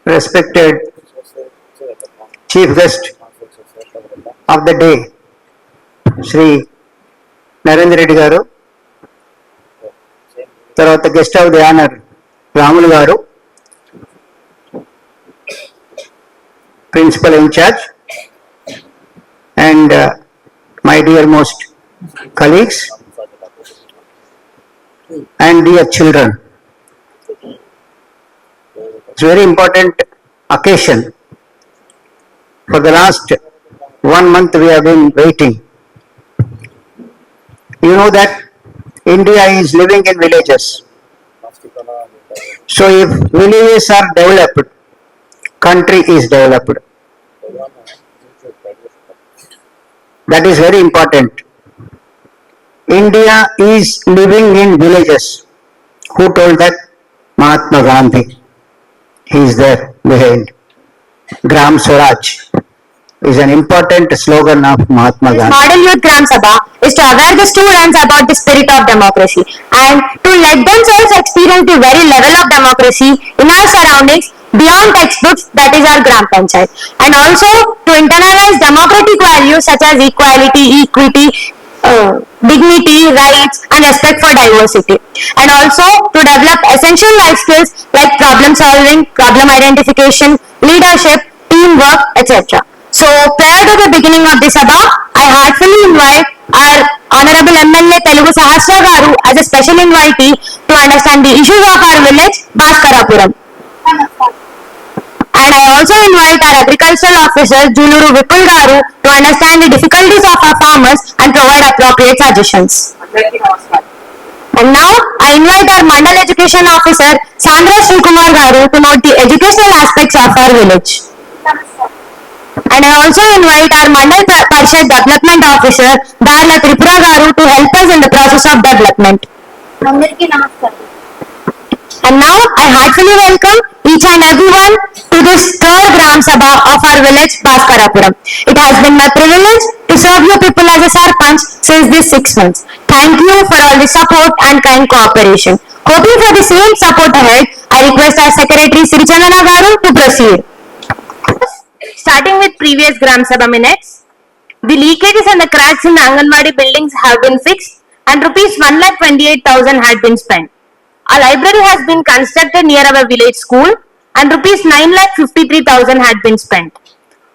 respected chief guest of the day, Shri Narendra Reddy Garu, తర్వాత guest of the honour Ramulu garu, principal incharge, and my dear most colleagues and dear children. It's a very important occasion. For the last 1 month we have been waiting. You know that India is living in villages. So if villages are developed, country is developed. That is very important. India is living in villages. Who told that? Mahatma Gandhi. He is there behind. Gram Swaraj is an important slogan of Mahatma Gandhi. Model Youth Gram Sabha is to aware the students about the spirit of democracy and to let themselves experience the very level of democracy in our surroundings beyond textbooks, that is our Gram Panchayat, and also to internalize democratic values such as equality, equity, dignity, rights and respect for diversity, and also to develop essential life skills like problem solving, problem identification, leadership, teamwork, etc. So prior to the beginning of this Sabha, I heartfully invite our Honorable MLA Telugu Sahasra Garu as a special invitee to understand the issues of our village, Bhaskarapuram. And I also invite our agricultural officer Juluru Vipul Garu to understand the difficulties of our farmers and provide appropriate suggestions. And now I invite our Mandal Education Officer Sandra Srikumar Garu to note the educational aspects of our village. And I also invite our Mandal Parishad Development Officer Darla Tripura Garu to help us in the process of development. And now I heartfully welcome each and everyone to this third Gram Sabha of our village Bhaskarapuram. It has been my privilege to serve you people as a Sarpanch since these 6 months. Thank you for all the support and kind cooperation. Hoping for the same support ahead, I request our Secretary Sri Chandana Garu to proceed. Starting with previous Gram Sabha minutes, the leakages and the cracks in the Anganwadi buildings have been fixed and rupees 1,28,000 had been spent. A library has been constructed near our village school and rupees 9,53,000 had been spent.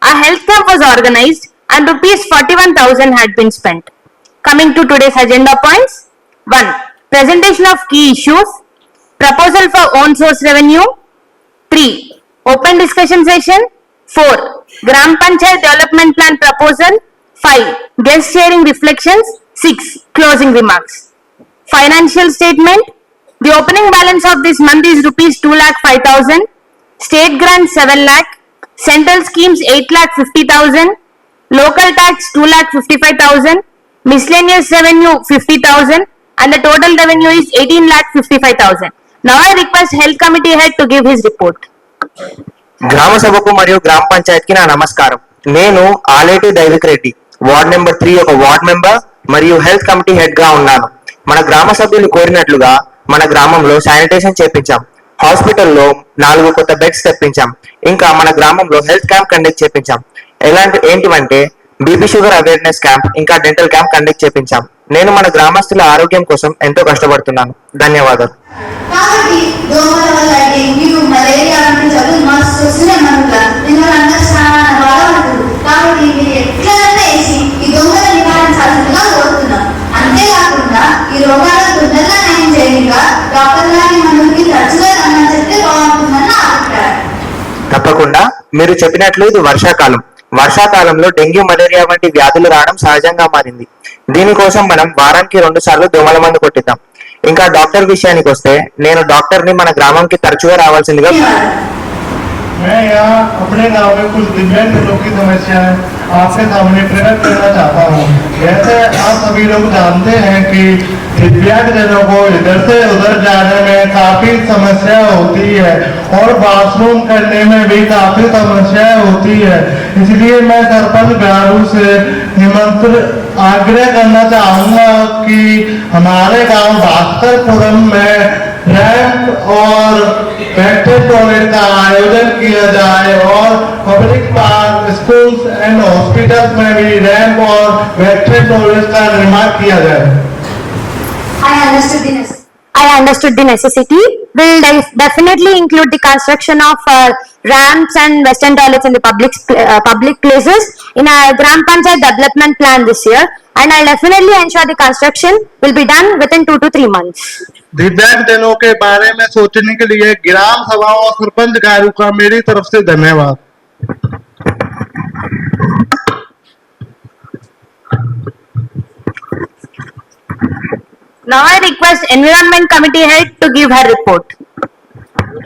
A health camp was organized and rupees 41,000 had been spent. Coming to today's agenda points: 1. Presentation of key issues. Proposal for own source revenue. 3. Open discussion session. 4. Gram Panchayat Development Plan Proposal. 5. Guest sharing reflections. 6. Closing remarks. Financial statement. The opening balance of this month is rupees 2,05,000, state grant 7 lakh, central schemes 8,50,000, local tax 2,55,000, miscellaneous revenue 50,000 and the total revenue is 18,55,000. Now I request Health Committee Head to give his report. గ్రామ సభకు మరియు గ్రామ పంచాయత్ కి నా నమస్కారం. నేను Aleti Daivik Reddy, ward number 3 ఒక ward member మరియు హెల్త్ కమిటీ హెడ్ గా ఉన్నాను. మన గ్రామ సభ్యులు కోరినట్లుగా మన గ్రామంలో శానిటేషన్ చేపించాం, హాస్పిటల్లో 4 కొత్త బెడ్స్ తెప్పించాం, ఇంకా మన గ్రామంలో హెల్త్ క్యాంప్ కండక్ట్ చేపించాం. ఏంటివంటే బీపీ షుగర్ అవేర్నెస్ క్యాంప్, ఇంకా డెంటల్ క్యాంప్ కండక్ట్ చేపించాం. నేను మన గ్రామస్తుల ఆరోగ్యం కోసం ఎంతో కష్టపడుతున్నాను. ధన్యవాదాలు. తప్పకుండా. మీరు చెప్పినట్లు ఇది వర్షాకాలం. వర్షాకాలంలో డెంగ్యూ, మలేరియా వంటి వ్యాధులు రావడం సహజంగా మారింది. దీనికోసం మనం వారానికి 2 సార్లు దోమల మందు కొట్టిద్దాం. ఇంకా డాక్టర్ విషయానికి వస్తే నేను డాక్టర్ ని మన గ్రామంకి తరచుగా రావాల్సిందిగా. मैं यहाँ अपने गांव में कुछ दिव्यांग लोगों की समस्या है आपके सामने प्रकट करना चाहता हूँ। जैसे आप सभी लोग जानते हैं कि दिव्यांग जनों को इधर से उधर जाने में काफी समस्या होती है और बाथरूम करने में भी काफी समस्या होती है। इसलिए मैं सरपंच गारू से आग्रह करना चाहूँगा कि हमारे गांव भास्करपुरम में रैंप और बैठे टॉयलेट का आयोजन किया जाए और public park, schools and hospitals में भी रैंप और बैठे टॉयलेट का निर्माण किया जाए। I understood the necessity. Will definitely include the construction of ramps and western toilets in the public places in our Gram Panchayat development plan this year, and I'll definitely ensure the construction will be done within 2 to 3 months. दिव्यांगजनों के बारे में सोचने के लिए ग्राम सभाओं और सरपंच कार्यों का मेरी तरफ से धन्यवाद। Now I request Environment Committee Head to give her report.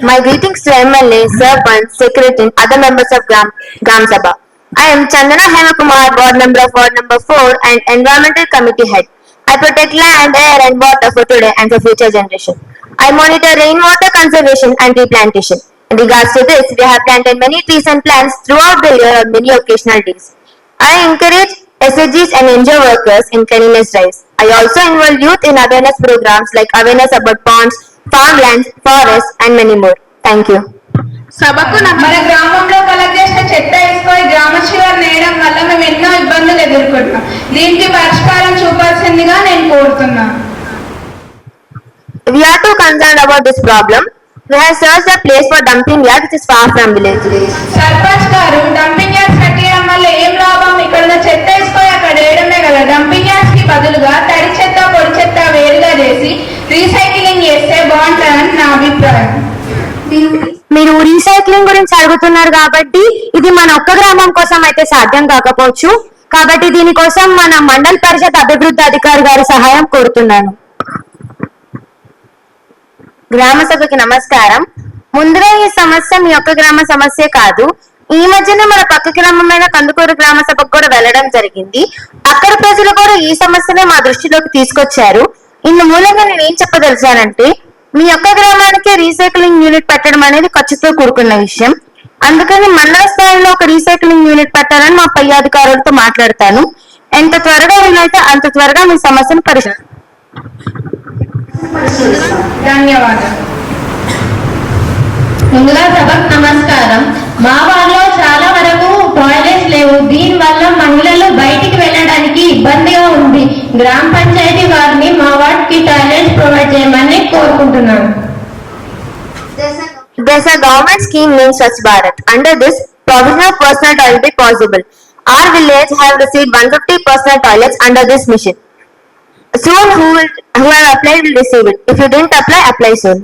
My greetings to MLA, Sarpanch, Secretary, and other members of Gram Sabha. I am Chandana Hemakumar, Board Member of Ward Number 4 and Environmental Committee Head. I protect land, air and water for today and for future generation. I monitor rainwater conservation and replantation. In regards to this, we have planted many trees and plants throughout the year on many occasional days. I encourage SHGs and NGO workers in cleanliness drives. I also involve youth in awareness programs like awareness about ponds, farmlands, forests and many more. Thank you. సభకు మన గ్రామంలో collect చేసిన చెత్త వేసుకొని గ్రామ శివారు నేయడం వల్ల మేము ఎన్నో ఇబ్బందులు ఎదుర్కొంటున్నాం. దీనికి పరిష్కారం చూపాల్సిందిగా నేను కోరుతున్నాను. We are too concerned about this problem. We have searched a place for dumping yard which is far from village. Sarpanch గారు డంపింగ్ యార్డ్స్ కట్టేయడం వల్ల ఏం లాభం? ఇక్కడ ఉన్న చెత్త వేసుకొని అక్కడ వేయడమే కదా. డంపింగ్ యార్డ్స్ కి బదులుగా తడి చెత్త పొడి చెత్త వేరుగా చేసి రీసైక్లింగ్ చేస్తే బాగుంటుందని నా అభిప్రాయం. మీరు రీసైక్లింగ్ గురించి అడుగుతున్నారు కాబట్టి ఇది మన ఒక్క గ్రామం కోసం అయితే సాధ్యం కాకపోవచ్చు. కాబట్టి దీనికోసం మన మండల పరిషత్ అభివృద్ధి అధికారి గారి సహాయం కోరుతున్నాను. గ్రామ సభకి నమస్కారం. ముందుగా ఈ సమస్య మీ యొక్క గ్రామ సమస్య కాదు. ఈ మధ్యన మన పక్క గ్రామమైన కందుకూరు గ్రామ సభకు కూడా వెళ్ళడం జరిగింది. అక్కడ ప్రజలు కూడా ఈ సమస్యనే మా దృష్టిలోకి తీసుకొచ్చారు. ఇందు మూలంగా నేను ఏం చెప్పదలిచానంటే, మీ యొక్క గ్రామానికి రీసైక్లింగ్ యూనిట్ పెట్టడం అనేది ఖర్చుతో కూడుకున్న విషయం. అందుకని మండల స్థాయిలో ఒక రీసైక్లింగ్ యూనిట్ పెట్టాలని మా పై అధికారులతో మాట్లాడతాను. ఎంత త్వరగా వీలైతే అంత త్వరగా మీ సమస్యను ధన్యవాదాలు. ముందుగా సభకు నమస్కారం. మా వార్డులో చాలా వరకు టాయిలెట్స్ లేవు. దీని వల్ల మహిళలు బయటికి వెళ్ళడానికి ఇబ్బందిగా ఉంది. గ్రామ పంచాయతీ వారిని మా వార్డుకి టాయిలెట్స్ ప్రొవైడ్ చేయమని కోరుకుంటున్నాను. There's a government scheme named Swachh Bharat. Under this, provision of personal toilet will be possible. Our village have received 150 personal toilets under this mission. Soon who have applied will receive it. If you didn't apply soon.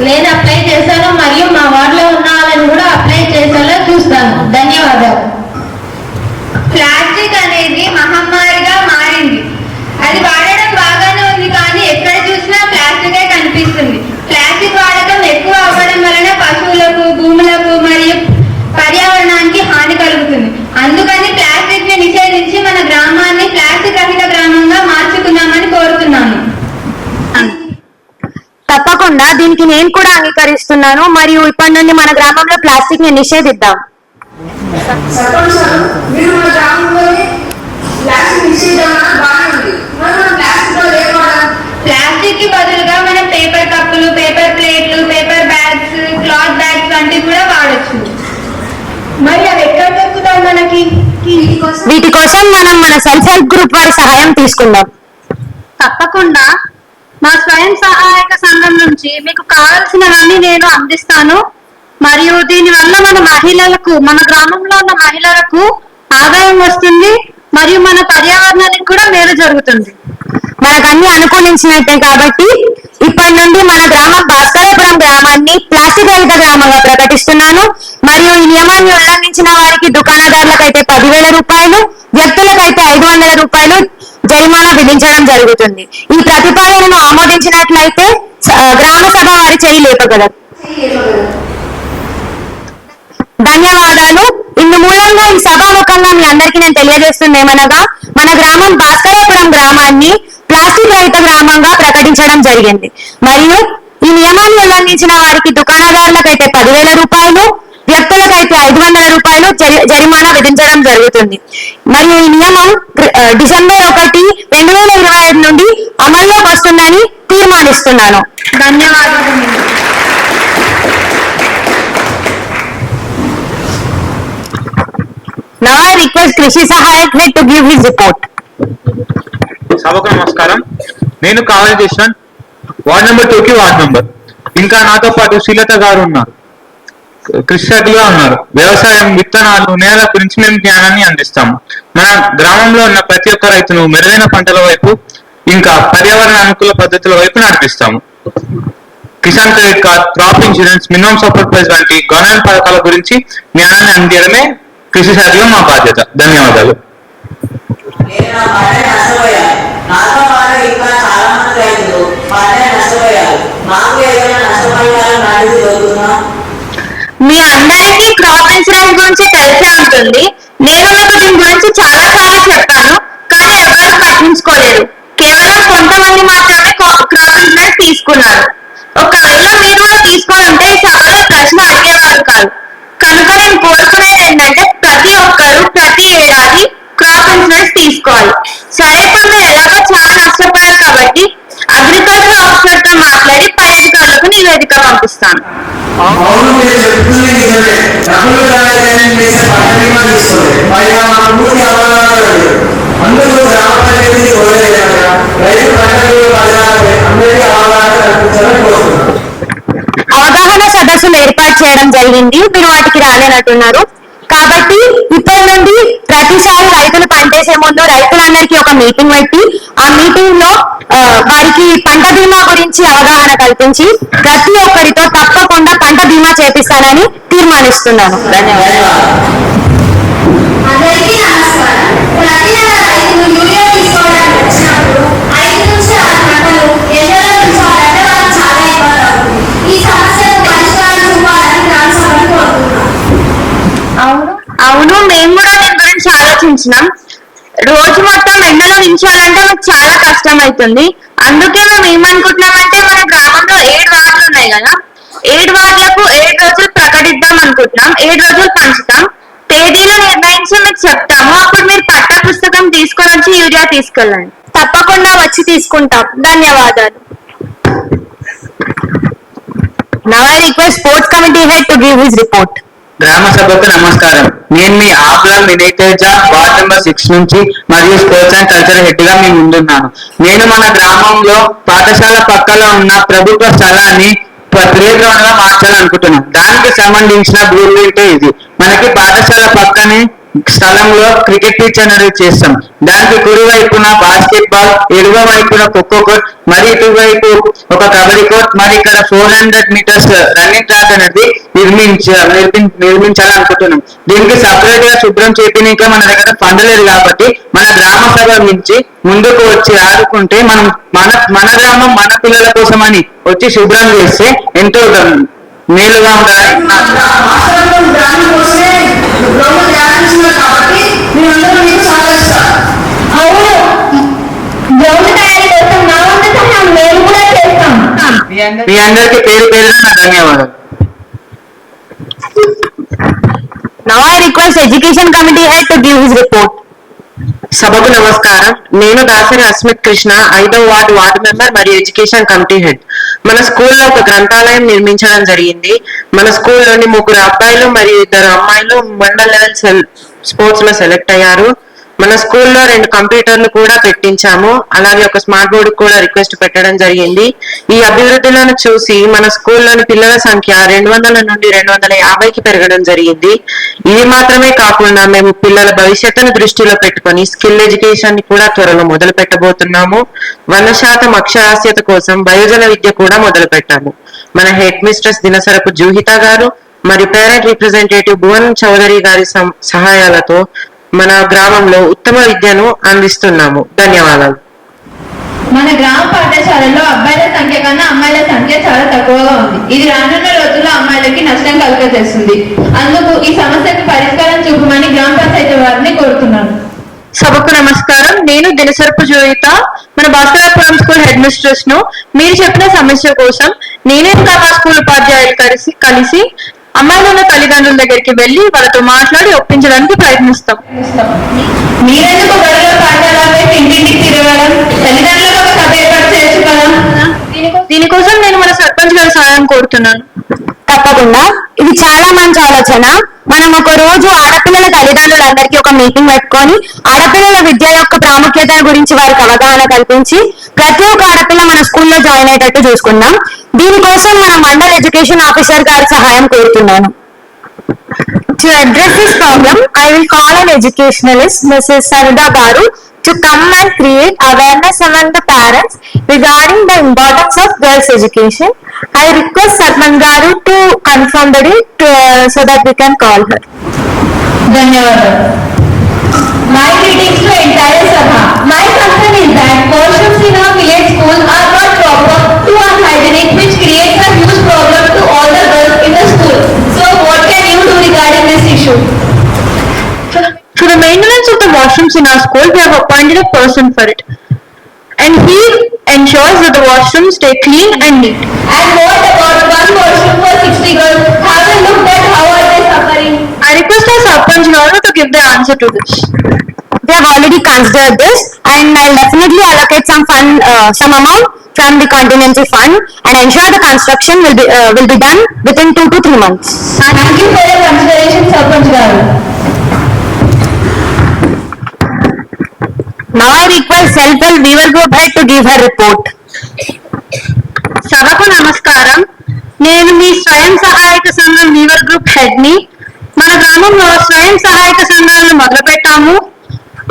నేను apply చేశాను మరియు మా వార్డులో ఉన్న వాళ్ళని కూడా apply చేసేలా చూస్తాను. ధన్యవాదాలు. ప్లాస్టిక్ అనేది మహమ్మారిగా మారింది. అది వాడడం బాగానే ఉంది, కానీ ఎక్కడ చూసినా ప్లాస్టికే కనిపిస్తుంది. ప్లాస్టిక్ వాడకం ఎక్కువ అవ్వడం వలన పశువులకు, భూములకు మరియు పర్యావరణానికి హాని కలుగుతుంది. అందుకని ప్లాస్టిక్ ని నిషేధించి మన గ్రామాన్ని ప్లాస్టిక్ రహిత గ్రామంగా మార్చుకుందామని కోరుతున్నాను. తప్పకుండా దీనికి నేను కూడా అంగీకరిస్తున్నాను. మరియు ఇప్పటి నుండి మన గ్రామంలో ప్లాస్టిక్ ని నిషేధిద్దాం. ప్లాస్టిక్ కి బదులుగా మనం పేపర్ కప్పులు, పేపర్ ప్లేట్లు, పేపర్ బ్యాగ్స్, క్లాత్ బ్యాగ్స్ వంటివి కూడా వాడచ్చు. మరి అవి ఎక్కడ దొరుకుతాయి మనకి? వీటి కోసం మనం మన సెల్ఫ్ హెల్ప్ గ్రూప్ వారి సహాయం తీసుకుందాం. తప్పకుండా మా స్వయం సహాయక సంఘం నుంచి మీకు కావాల్సినవన్నీ నేను అందిస్తాను. మరియు దీని వల్ల మన మహిళలకు, మన గ్రామంలో ఉన్న మహిళలకు ఆదాయం వస్తుంది మరియు మన పర్యావరణానికి కూడా మేలు జరుగుతుంది. మనకు అన్ని అనుకూలించినట్టే కాబట్టి ఇప్పటి నుండి మన గ్రామం భాస్కరాపురం గ్రామాన్ని ప్లాస్టిక్ రహిత గ్రామంగా ప్రకటిస్తున్నాను. మరియు ఈ నియమాన్ని ఉల్లంఘించిన వారికి దుకాణదారులకైతే 10,000 రూపాయలు, వ్యక్తులకైతే 500 రూపాయలు జరిమానా విధించడం జరుగుతుంది. ఈ ప్రతిపాదనను ఆమోదించినట్లయితే గ్రామ సభ వారి చేయి లేపగలరు. ధన్యవాదాలు. ఇందు మూలంగా ఈ సభాముఖంగా మీ అందరికీ నేను తెలియజేస్తుంది ఏమనగా, మన గ్రామం భాస్కరాపురం గ్రామాన్ని ప్లాస్టిక్ రహిత గ్రామంగా ప్రకటించడం జరిగింది. మరియు ఈ నియమాన్ని ఉల్లంఘించిన వారికి దుకాణదారులకైతే 10,000 రూపాయలు, వ్యక్తులకైతే 500 రూపాయలు జరిమానా విధించడం జరుగుతుంది. మరియు ఈ నియమం డిసెంబర్ 1, 2025 నుండి అమల్లోకి వస్తుందని తీర్మానిస్తున్నాను. ధన్యవాదాలు. Now I request Krishi Sahayak Head to give his report. సభకు నమస్కారం. నేను కావాలి యశ్వంత్, వార్డ్ నెంబర్ 2 కి వార్డ్ మెంబర్. ఇంకా నాతో పాటు శ్రీలత గారు ఉన్నారు, కృష్ణగా ఉన్నారు. వ్యవసాయం, విత్తనాలు, నేల గురించి మేము జ్ఞానాన్ని అందిస్తాము. మన గ్రామంలో ఉన్న ప్రతి ఒక్క రైతును మెరుగైన పంటల వైపు ఇంకా పర్యావరణ అనుకూల పద్ధతుల వైపు నడిపిస్తాము. Kisan credit card, crop insurance, minimum support price వంటి గవర్నమెంట్ పథకాల గురించి జ్ఞానాన్ని అందించడమే కృషి శాఖలో మా బాధ్యత. ధన్యవాదాలు. నేను నా పంటని నష్టపోయాను. నాతో పాటు ఇంకా చాలా మంది రైతులు పంటని నష్టపోయారు. మాకు ఏదైనా నష్టపరిహారం లాంటిది దొరుకుతుందా? మీ అందరికీ క్రాప్ ఇన్సూరెన్స్ గురించి తెలిసే ఉంటుంది. నేను మీకు దీని గురించి చాలా సార్లు చెప్పాను, కానీ ఎవరు పట్టించుకోలేదు. కేవలం కొంతమంది మాత్రమే క్రాప్ ఇన్సూరెన్స్ తీసుకున్నారు. ఒకవేళ మీరు కూడా తీసుకోవాలంటే ఈ సభలో ప్రశ్న అడిగేవారు కాదు. కనుక నేను కోరుకునేది ఏంటంటే ప్రతి ఒక్కరు ప్రతి ఏడాది క్రాప్ ఇన్సూరెన్స్ తీసుకోవాలి. సరే, ఇప్పుడు మీరు ఎలాగో చాలా నష్టపోయారు కాబట్టి అగ్రికల్చర్ ఆఫీసర్ తో మాట్లాడి పై అధికారులకు నివేదిక పంపిస్తాను. అవును, మీరు చెప్తుంది నిజమే. డబ్బులు కాలేదని చేసే పంట బీమా తీసుకోలేదు. పైగా మా పూర్తి అవగాహన లేదు. అందుకు గ్రామ పంచాయతీ కోరలేదు. రైతు పంట బీమా పథకాలపై అందరికీ అవగాహన కల్పించాలని కోరుతున్నాను. అవగాహన సదస్సులు ఏర్పాటు చేయడం జరిగింది, మీరు వాటికి రాలేనట్టున్నారు. కాబట్టి ఇప్పటి నుండి ప్రతిసారి రైతులు పనిచేసే ముందు రైతులందరికీ ఒక మీటింగ్ పెట్టి ఆ మీటింగ్ లో వారికి పంట బీమా గురించి అవగాహన కల్పించి ప్రతి ఒక్కరితో తప్పకుండా పంట బీమా చేపిస్తానని తీర్మానిస్తున్నాను. ధన్యవాదాలు. అందరికీ నమస్కారం. ప్రతి నెల రైతులు యూరియా తీసుకోవడానికి వచ్చినప్పుడు 5 నుంచి 6 గంటలు ఎండలో ఉంచాలంటే వాళ్ళకి చాలా ఇబ్బంది అవుతుంది. ఈ సమస్యకు పరిష్కారం చూపాలని గ్రామ సభను కోరుతున్నాను. అవును, మేము కూడా దీని గురించి ఆలోచించినాం. రోజు మొత్తం ఎండలో ఉంచాలంటే మాకు చాలా కష్టం అవుతుంది. అందుకే మేము ఏమనుకుంటున్నామంటే మన గ్రామంలో 7 వార్డులు ఉన్నాయి కదా, 7 వార్డులకు 7 రోజులు ప్రకటిద్దాం అనుకుంటున్నాం. 7 రోజులు పంచుతాం, తేదీలు నిర్ణయించి మీకు చెప్తాము. అప్పుడు మీరు పట్ట పుస్తకం తీసుకొని వచ్చి యూరియా తీసుకెళ్ళండి. తప్పకుండా వచ్చి తీసుకుంటాం. ధన్యవాదాలు. Now I request sports committee head to give his report. గ్రామ సభకు నమస్కారం. నేను మీ ఆప్లాల్ వినయ్ తేజ, వార్డ్ నెంబర్ 6 నుంచి మరియు స్పోర్ట్స్ అండ్ కల్చర్ హెడ్ గా మీ ముందున్నాను. నేను మన గ్రామంలో పాఠశాల పక్కలో ఉన్న ప్రభుత్వ స్థలాన్ని ప్లే గ్రౌండ్ గా మార్చాలనుకుంటున్నాను. దానికి సంబంధించిన బ్లూ ప్రింట్ ఇది. మనకి పాఠశాల పక్కనే స్థలంలో క్రికెట్ పిచ్ అనేది చేస్తాం. దానికి కుడి వైపున బాస్కెట్ బాల్, ఎడమ వైపున ఖోఖో కోర్ట్, మరి ఇటువైపు ఒక కబడ్డీ కోర్ట్, మరి ఇక్కడ 400 మీటర్స్ రన్నింగ్ ట్రాక్ అనేది నిర్మించాలనుకుంటున్నాం. దీనికి సపరేట్ గా శుభ్రం చేయడానికి మన దగ్గర ఫండ్ లేదు కాబట్టి మన గ్రామ సభ నుంచి ముందుకు వచ్చి ఆడుకుంటే మనం మన గ్రామం మన పిల్లల కోసం అని వచ్చి శుభ్రం చేస్తే ఎంతో మేలుగా ఉండాలని మీ అందరికీ పేరు పేరున నా ధన్యవాదాలు. Now I request education committee head to give his report. సభకు నమస్కారం. నేను దాసరి అస్మిత్ కృష్ణ, 5వ వార్డు మెంబర్ మరియు ఎడ్యుకేషన్ కమిటీ హెడ్. మన స్కూల్లో ఒక గ్రంథాలయం నిర్మించడం జరిగింది. మన స్కూల్లోని 3 అబ్బాయిలు మరియు 2 అమ్మాయిలు మండల్ లెవెల్ స్పోర్ట్స్ లో సెలెక్ట్ అయ్యారు. మన స్కూల్లో 2 కంప్యూటర్లు కూడా పెట్టించాము. అలాగే ఒక స్మార్ట్ బోర్డు కూడా రిక్వెస్ట్ పెట్టడం జరిగింది. ఈ అభివృద్ధులను చూసి మన స్కూల్లోని పిల్లల సంఖ్య 200 నుండి 250కి పెరగడం జరిగింది. ఇది మాత్రమే కాకుండా మేము పిల్లల భవిష్యత్తును దృష్టిలో పెట్టుకొని స్కిల్ ఎడ్యుకేషన్ ని కూడా త్వరలో మొదలు పెట్టబోతున్నాము. 100% అక్షరాస్యత కోసం వయోజన విద్య కూడా మొదలు పెట్టాము. మన హెడ్ మిస్ట్రెస్ దినసరపు జూహిత గారు మరియు పేరెంట్ రిప్రజెంటేటివ్ భువన్ చౌదరి గారి సహాయాలతో మన గ్రామంలో ఉత్తమ విద్యను అందిస్తున్నాము. ధన్యవాదాలు. మన గ్రామ పాఠశాలలో అబ్బాయిల సంఖ్య కన్నా అమ్మాయిల సంఖ్య చాలా తక్కువగా ఉంది. ఇది రానున్న రోజుల్లో అమ్మాయిలకి నష్టం కలుగజేస్తుంది. అందుకు ఈ సమస్యకు పరిష్కారం చూపమని గ్రామ పంచాయతీ వారిని కోరుతున్నాను. సభకు నమస్కారం. నేను దినసరపు జోయిత, మన భాస్కరాపురం స్కూల్ హెడ్ మిస్ట్రెస్ ను. మీరు చెప్పిన సమస్య కోసం నేను ఇంకా మా స్కూల్ ఉపాధ్యాయులు కలిసి అమ్మాయిలు ఉన్న తల్లిదండ్రుల దగ్గరికి వెళ్లి వాళ్ళతో మాట్లాడి ఒప్పించడానికి ప్రయత్నిస్తాం. మీరెందుకు బడిలో పాఠశాలపై ఇంటింటికి తిరగడం, తల్లిదండ్రులకు ఒక సభ ఏర్పాటు చేసుకోవడం? దీనికోసం నేను మన సర్పంచ్ గారి సహాయం కోరుతున్నాను. తప్పకుండా ఇది చాలా మంచి ఆలోచన. మనం ఒక రోజు ఆడపిల్లల తల్లిదండ్రులందరికీ ఒక మీటింగ్ పెట్టుకొని ఆడపిల్లల విద్య యొక్క ప్రాముఖ్యత గురించి వారికి అవగాహన కల్పించి ప్రతి ఒక్క ఆడపిల్ల మన స్కూల్లో జాయిన్ అయ్యేటట్టు చూసుకుందాం. దీనికోసం మన మండల్ ఎడ్యుకేషన్ ఆఫీసర్ గారి సహాయం కోరుతున్నాను. To address this problem, I will call an educationalist, Mrs. Sarida Garu, to come and create awareness among the parents regarding the importance of girls' education. I request Sarman Garu to confirm the date so that we can call her. ధన్యవాదాలు. My greetings to entire Sabha. My concern is that washrooms in our village schools are not proper, too unhygienic, which creates a huge problem to all the girls in the school. So what can you do regarding this issue? For the maintenance of the washrooms in our school, we have appointed a person for it. And he ensures that the washrooms stay clean and neat. And what about one washroom for 60 girls? Have you looked at how are they suffering? I request our Sarpanch Garu to give the answer to this. We have already considered this, and I'll definitely allocate some amount from the contingency fund and ensure the construction will be done within 2 to 3 months. Thank you for your consideration, Sarpanch Garu. Now I request Self-Help Weaver Group Head to give her report. సభకు నమస్కారం. నేను మీ స్వయం సహాయక సంఘం Weaver group head ని. మన గ్రామంలో స్వయం సహాయక సంఘాలను మొదలుపెట్టాము.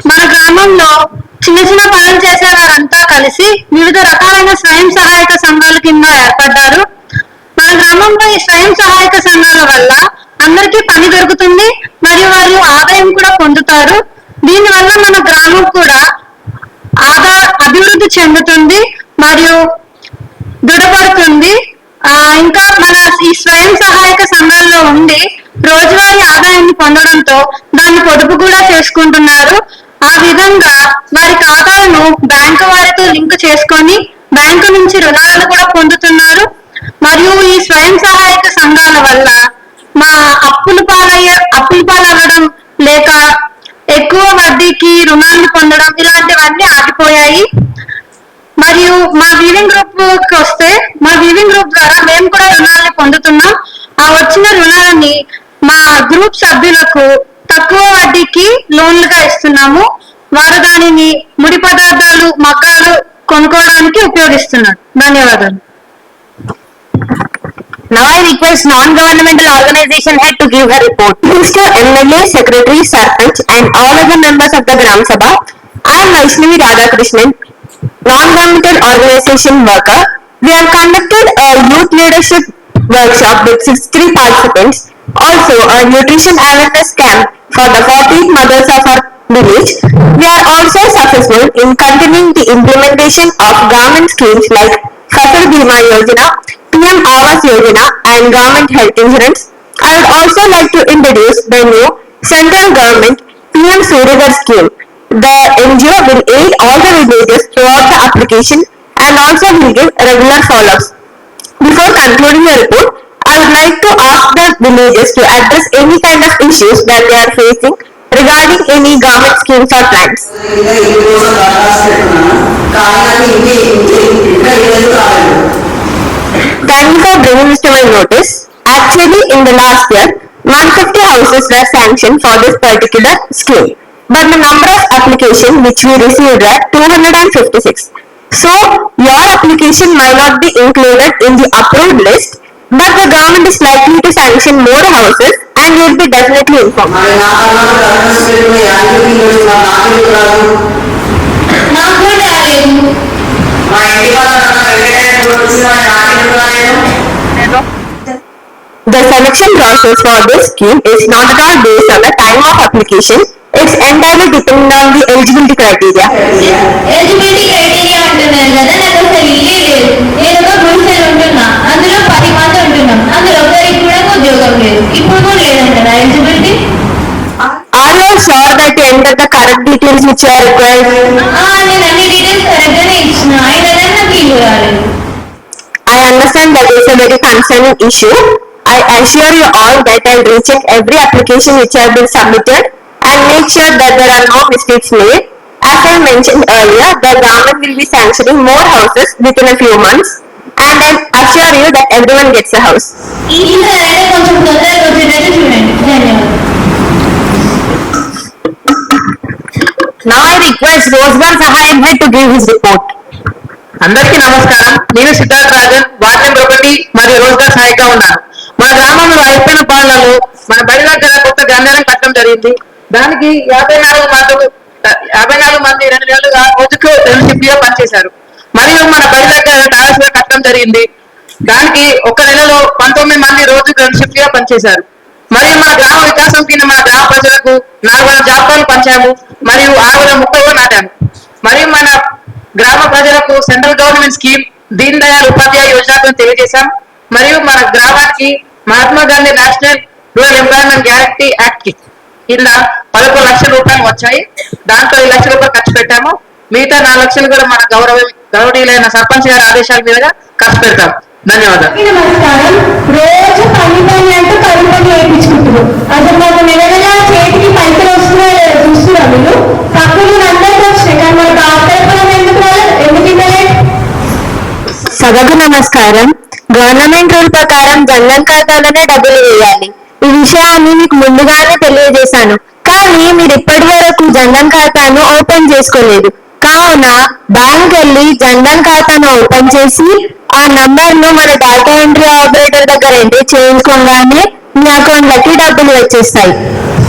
మన గ్రామంలో చిన్న చిన్న పనులు చేసే వారంతా కలిసి వివిధ రకాలైన స్వయం సహాయక సంఘాల కింద ఏర్పడ్డారు. మన గ్రామంలో ఈ స్వయం సహాయక సంఘాల వల్ల అందరికీ పని దొరుకుతుంది మరియు వారు ఆదాయం కూడా పొందుతారు. దీనివల్ల మన గ్రామం కూడా అభివృద్ధి చెందుతుంది మరియు దృఢపడుతుంది. ఇంకా మన ఈ స్వయం సహాయక సంఘాల్లో ఉండి రోజువారీ ఆదాయాన్ని పొందడంతో దాన్ని పొదుపు కూడా చేసుకుంటున్నారు. ఆ విధంగా వారి ఖాతాలను బ్యాంకు వారితో లింక్ చేసుకొని బ్యాంకు నుంచి రుణాలను కూడా పొందుతున్నారు. మరియు ఈ స్వయం సహాయక సంఘాల వల్ల మా అప్పులు పాలవ్వడం లేక ఎక్కువ వడ్డీకి రుణాన్ని పొందడం ఇలాంటివన్నీ ఆగిపోయాయి. మరియు మా వీవింగ్ గ్రూప్ వస్తే మా వీవింగ్ గ్రూప్ ద్వారా మేము కూడా రుణాలను పొందుతున్నాం. ఆ వచ్చిన రుణాలని మా గ్రూప్ సభ్యులకు తక్కువ వడ్డీకి లోన్లుగా ఇస్తున్నాము. వారు దానిని ముడి పదార్థాలు మగ్గాలు కొనుక్కోవడానికి ఉపయోగిస్తున్నారు. ధన్యవాదాలు. Now I request non-governmental organization head to give her report. Mr. MLA, Secretary, Sarpanch and all other members of the Gram Sabha, I am Vaishnavi Radhakrishnan, non-governmental organization worker. We have conducted a youth leadership workshop with 63 participants. Also a nutrition awareness camp for the 40 mothers of our village. We are also successful in continuing the implementation of government schemes like Fasal Bima Yojana, PM Awas Yojana and government health insurance. I would also like to introduce the new central government PM Suryaghar scheme. The NGO will aid all the villages throughout the application and also will give regular follow-ups. Before concluding the report, I would like to ask the villagers to address any kind of issues that they are facing regarding any government schemes or plans. Thank you for bringing this to my notice. Actually, in the last year, 150 houses were sanctioned for this particular scheme. But the number of applications which we received were 256. So, your application might not be included in the approved list, but the government is likely to sanction more houses and you will be definitely informed. నాకు కూడా రాలేదు. The selection process for this scheme is not at all based on the time of application. It's entirely dependent on the eligibility criteria. Eligibility criteria అంటున్నారు కదా, నాకు అసలు ఇల్లే లేదు. నేను ఒక గుడిసెలు ఉంటున్నా, అందులో 10 మంది ఉంటున్నాం, అందులో ఒకరికి కూడా ఉద్యోగం లేదు. ఇప్పుడు కూడా లేదంటారా eligibility? Are you sure that you entered the correct details which you are required? నేను అన్ని డీటెయిల్స్ కరెక్ట్ గానే ఇచ్చిన, అయినా కానీ నాకు ఇల్లు రాలేదు. I understand that it's a very concerning issue. I assure you all that I'll recheck every application which has been submitted and make sure that there are no mistakes made. As I mentioned earlier, the government will be sanctioning more houses within a few months, and I assure you చేస్తాను that everyone gets a house. ఈసారి అయితే కొంచెం తొందరగా వచ్చేటట్టు చూడండి. ధన్యవాదాలు. Now I request Rozgar Sahayam Head to give his report. అందరికీ నమస్కారం. నేను సిద్ధార్థ రాజన్, వార్డ్ నెంబర్ 1 మరియు రోజ్గార్ సహాయగా ఉన్నాను. మన గ్రామంలో అయిపోయిన పాలనలో మన బడి దగ్గర కొత్త గ్రంథాలయం కట్టడం జరిగింది. దానికి 54 మంది 2 నెలలుగా రోజుకు ఫెలోషిప్ పనిచేశారు. మరియు మన బడి దగ్గర టాయిలెట్స్ కూడా కట్టడం జరిగింది. దానికి 1 నెలలో 19 మంది రోజుకు ఫెలోషిప్ పనిచేశారు. మరియు మన గ్రామ వికాసం కింద మన గ్రామ ప్రజలకు 400 జాబితాలు పంచాము మరియు 600 మొక్కలు నాటాము. మరియు మన గ్రామ ప్రజలకు central government scheme Deen Dayal Upadhyaya యోజనతో తెలియజేశాం. మరియు మన గ్రామానికి Mahatma Gandhi national rural employment guarantee act కింద 11 లక్షల రూపాయలు వచ్చాయి. దాంట్లో 2 లక్షల రూపాయలు ఖర్చు పెట్టాము. మిగతా 4 లక్షలు కూడా మన గౌరవనీయులైన సర్పంచ్ గారి ఆదేశాల మీదుగా ఖర్చు పెడతాం. ధన్యవాదాలు. నమస్కారం. రోజు పని అంటూ కరువు పని వేయించుకుంటారు. అసలు మాకు నెల చేతికి పైసలు వస్తున్నాయి చూస్తున్నారు. మీరు పక్కన అందరికీ వచ్చినాయి కానీ మరి బాధపడడం ఎందుకు ఇవ్వలేదు? సభకు నమస్కారం. గవర్నమెంట్ రూల్ ప్రకారం జన్ధన్ ఖాతాలోనే డబ్బులు వేయాలి. ఈ విషయాన్ని మీకు ముందుగానే తెలియజేశాను. కానీ మీరు ఇప్పటి వరకు జన్ధన్ ఖాతాను ఓపెన్ చేసుకోలేదు. కావున బ్యాంక్ వెళ్ళి జన్ధన్ ఖాతాను ఓపెన్ చేసి ఆ నంబర్ ను మన డాటా ఎంట్రీ ఆపరేటర్ దగ్గర ఎంట్రీ చేయించుకోగానే మీ అకౌంట్ లకి డబ్బులు వచ్చేస్తాయి.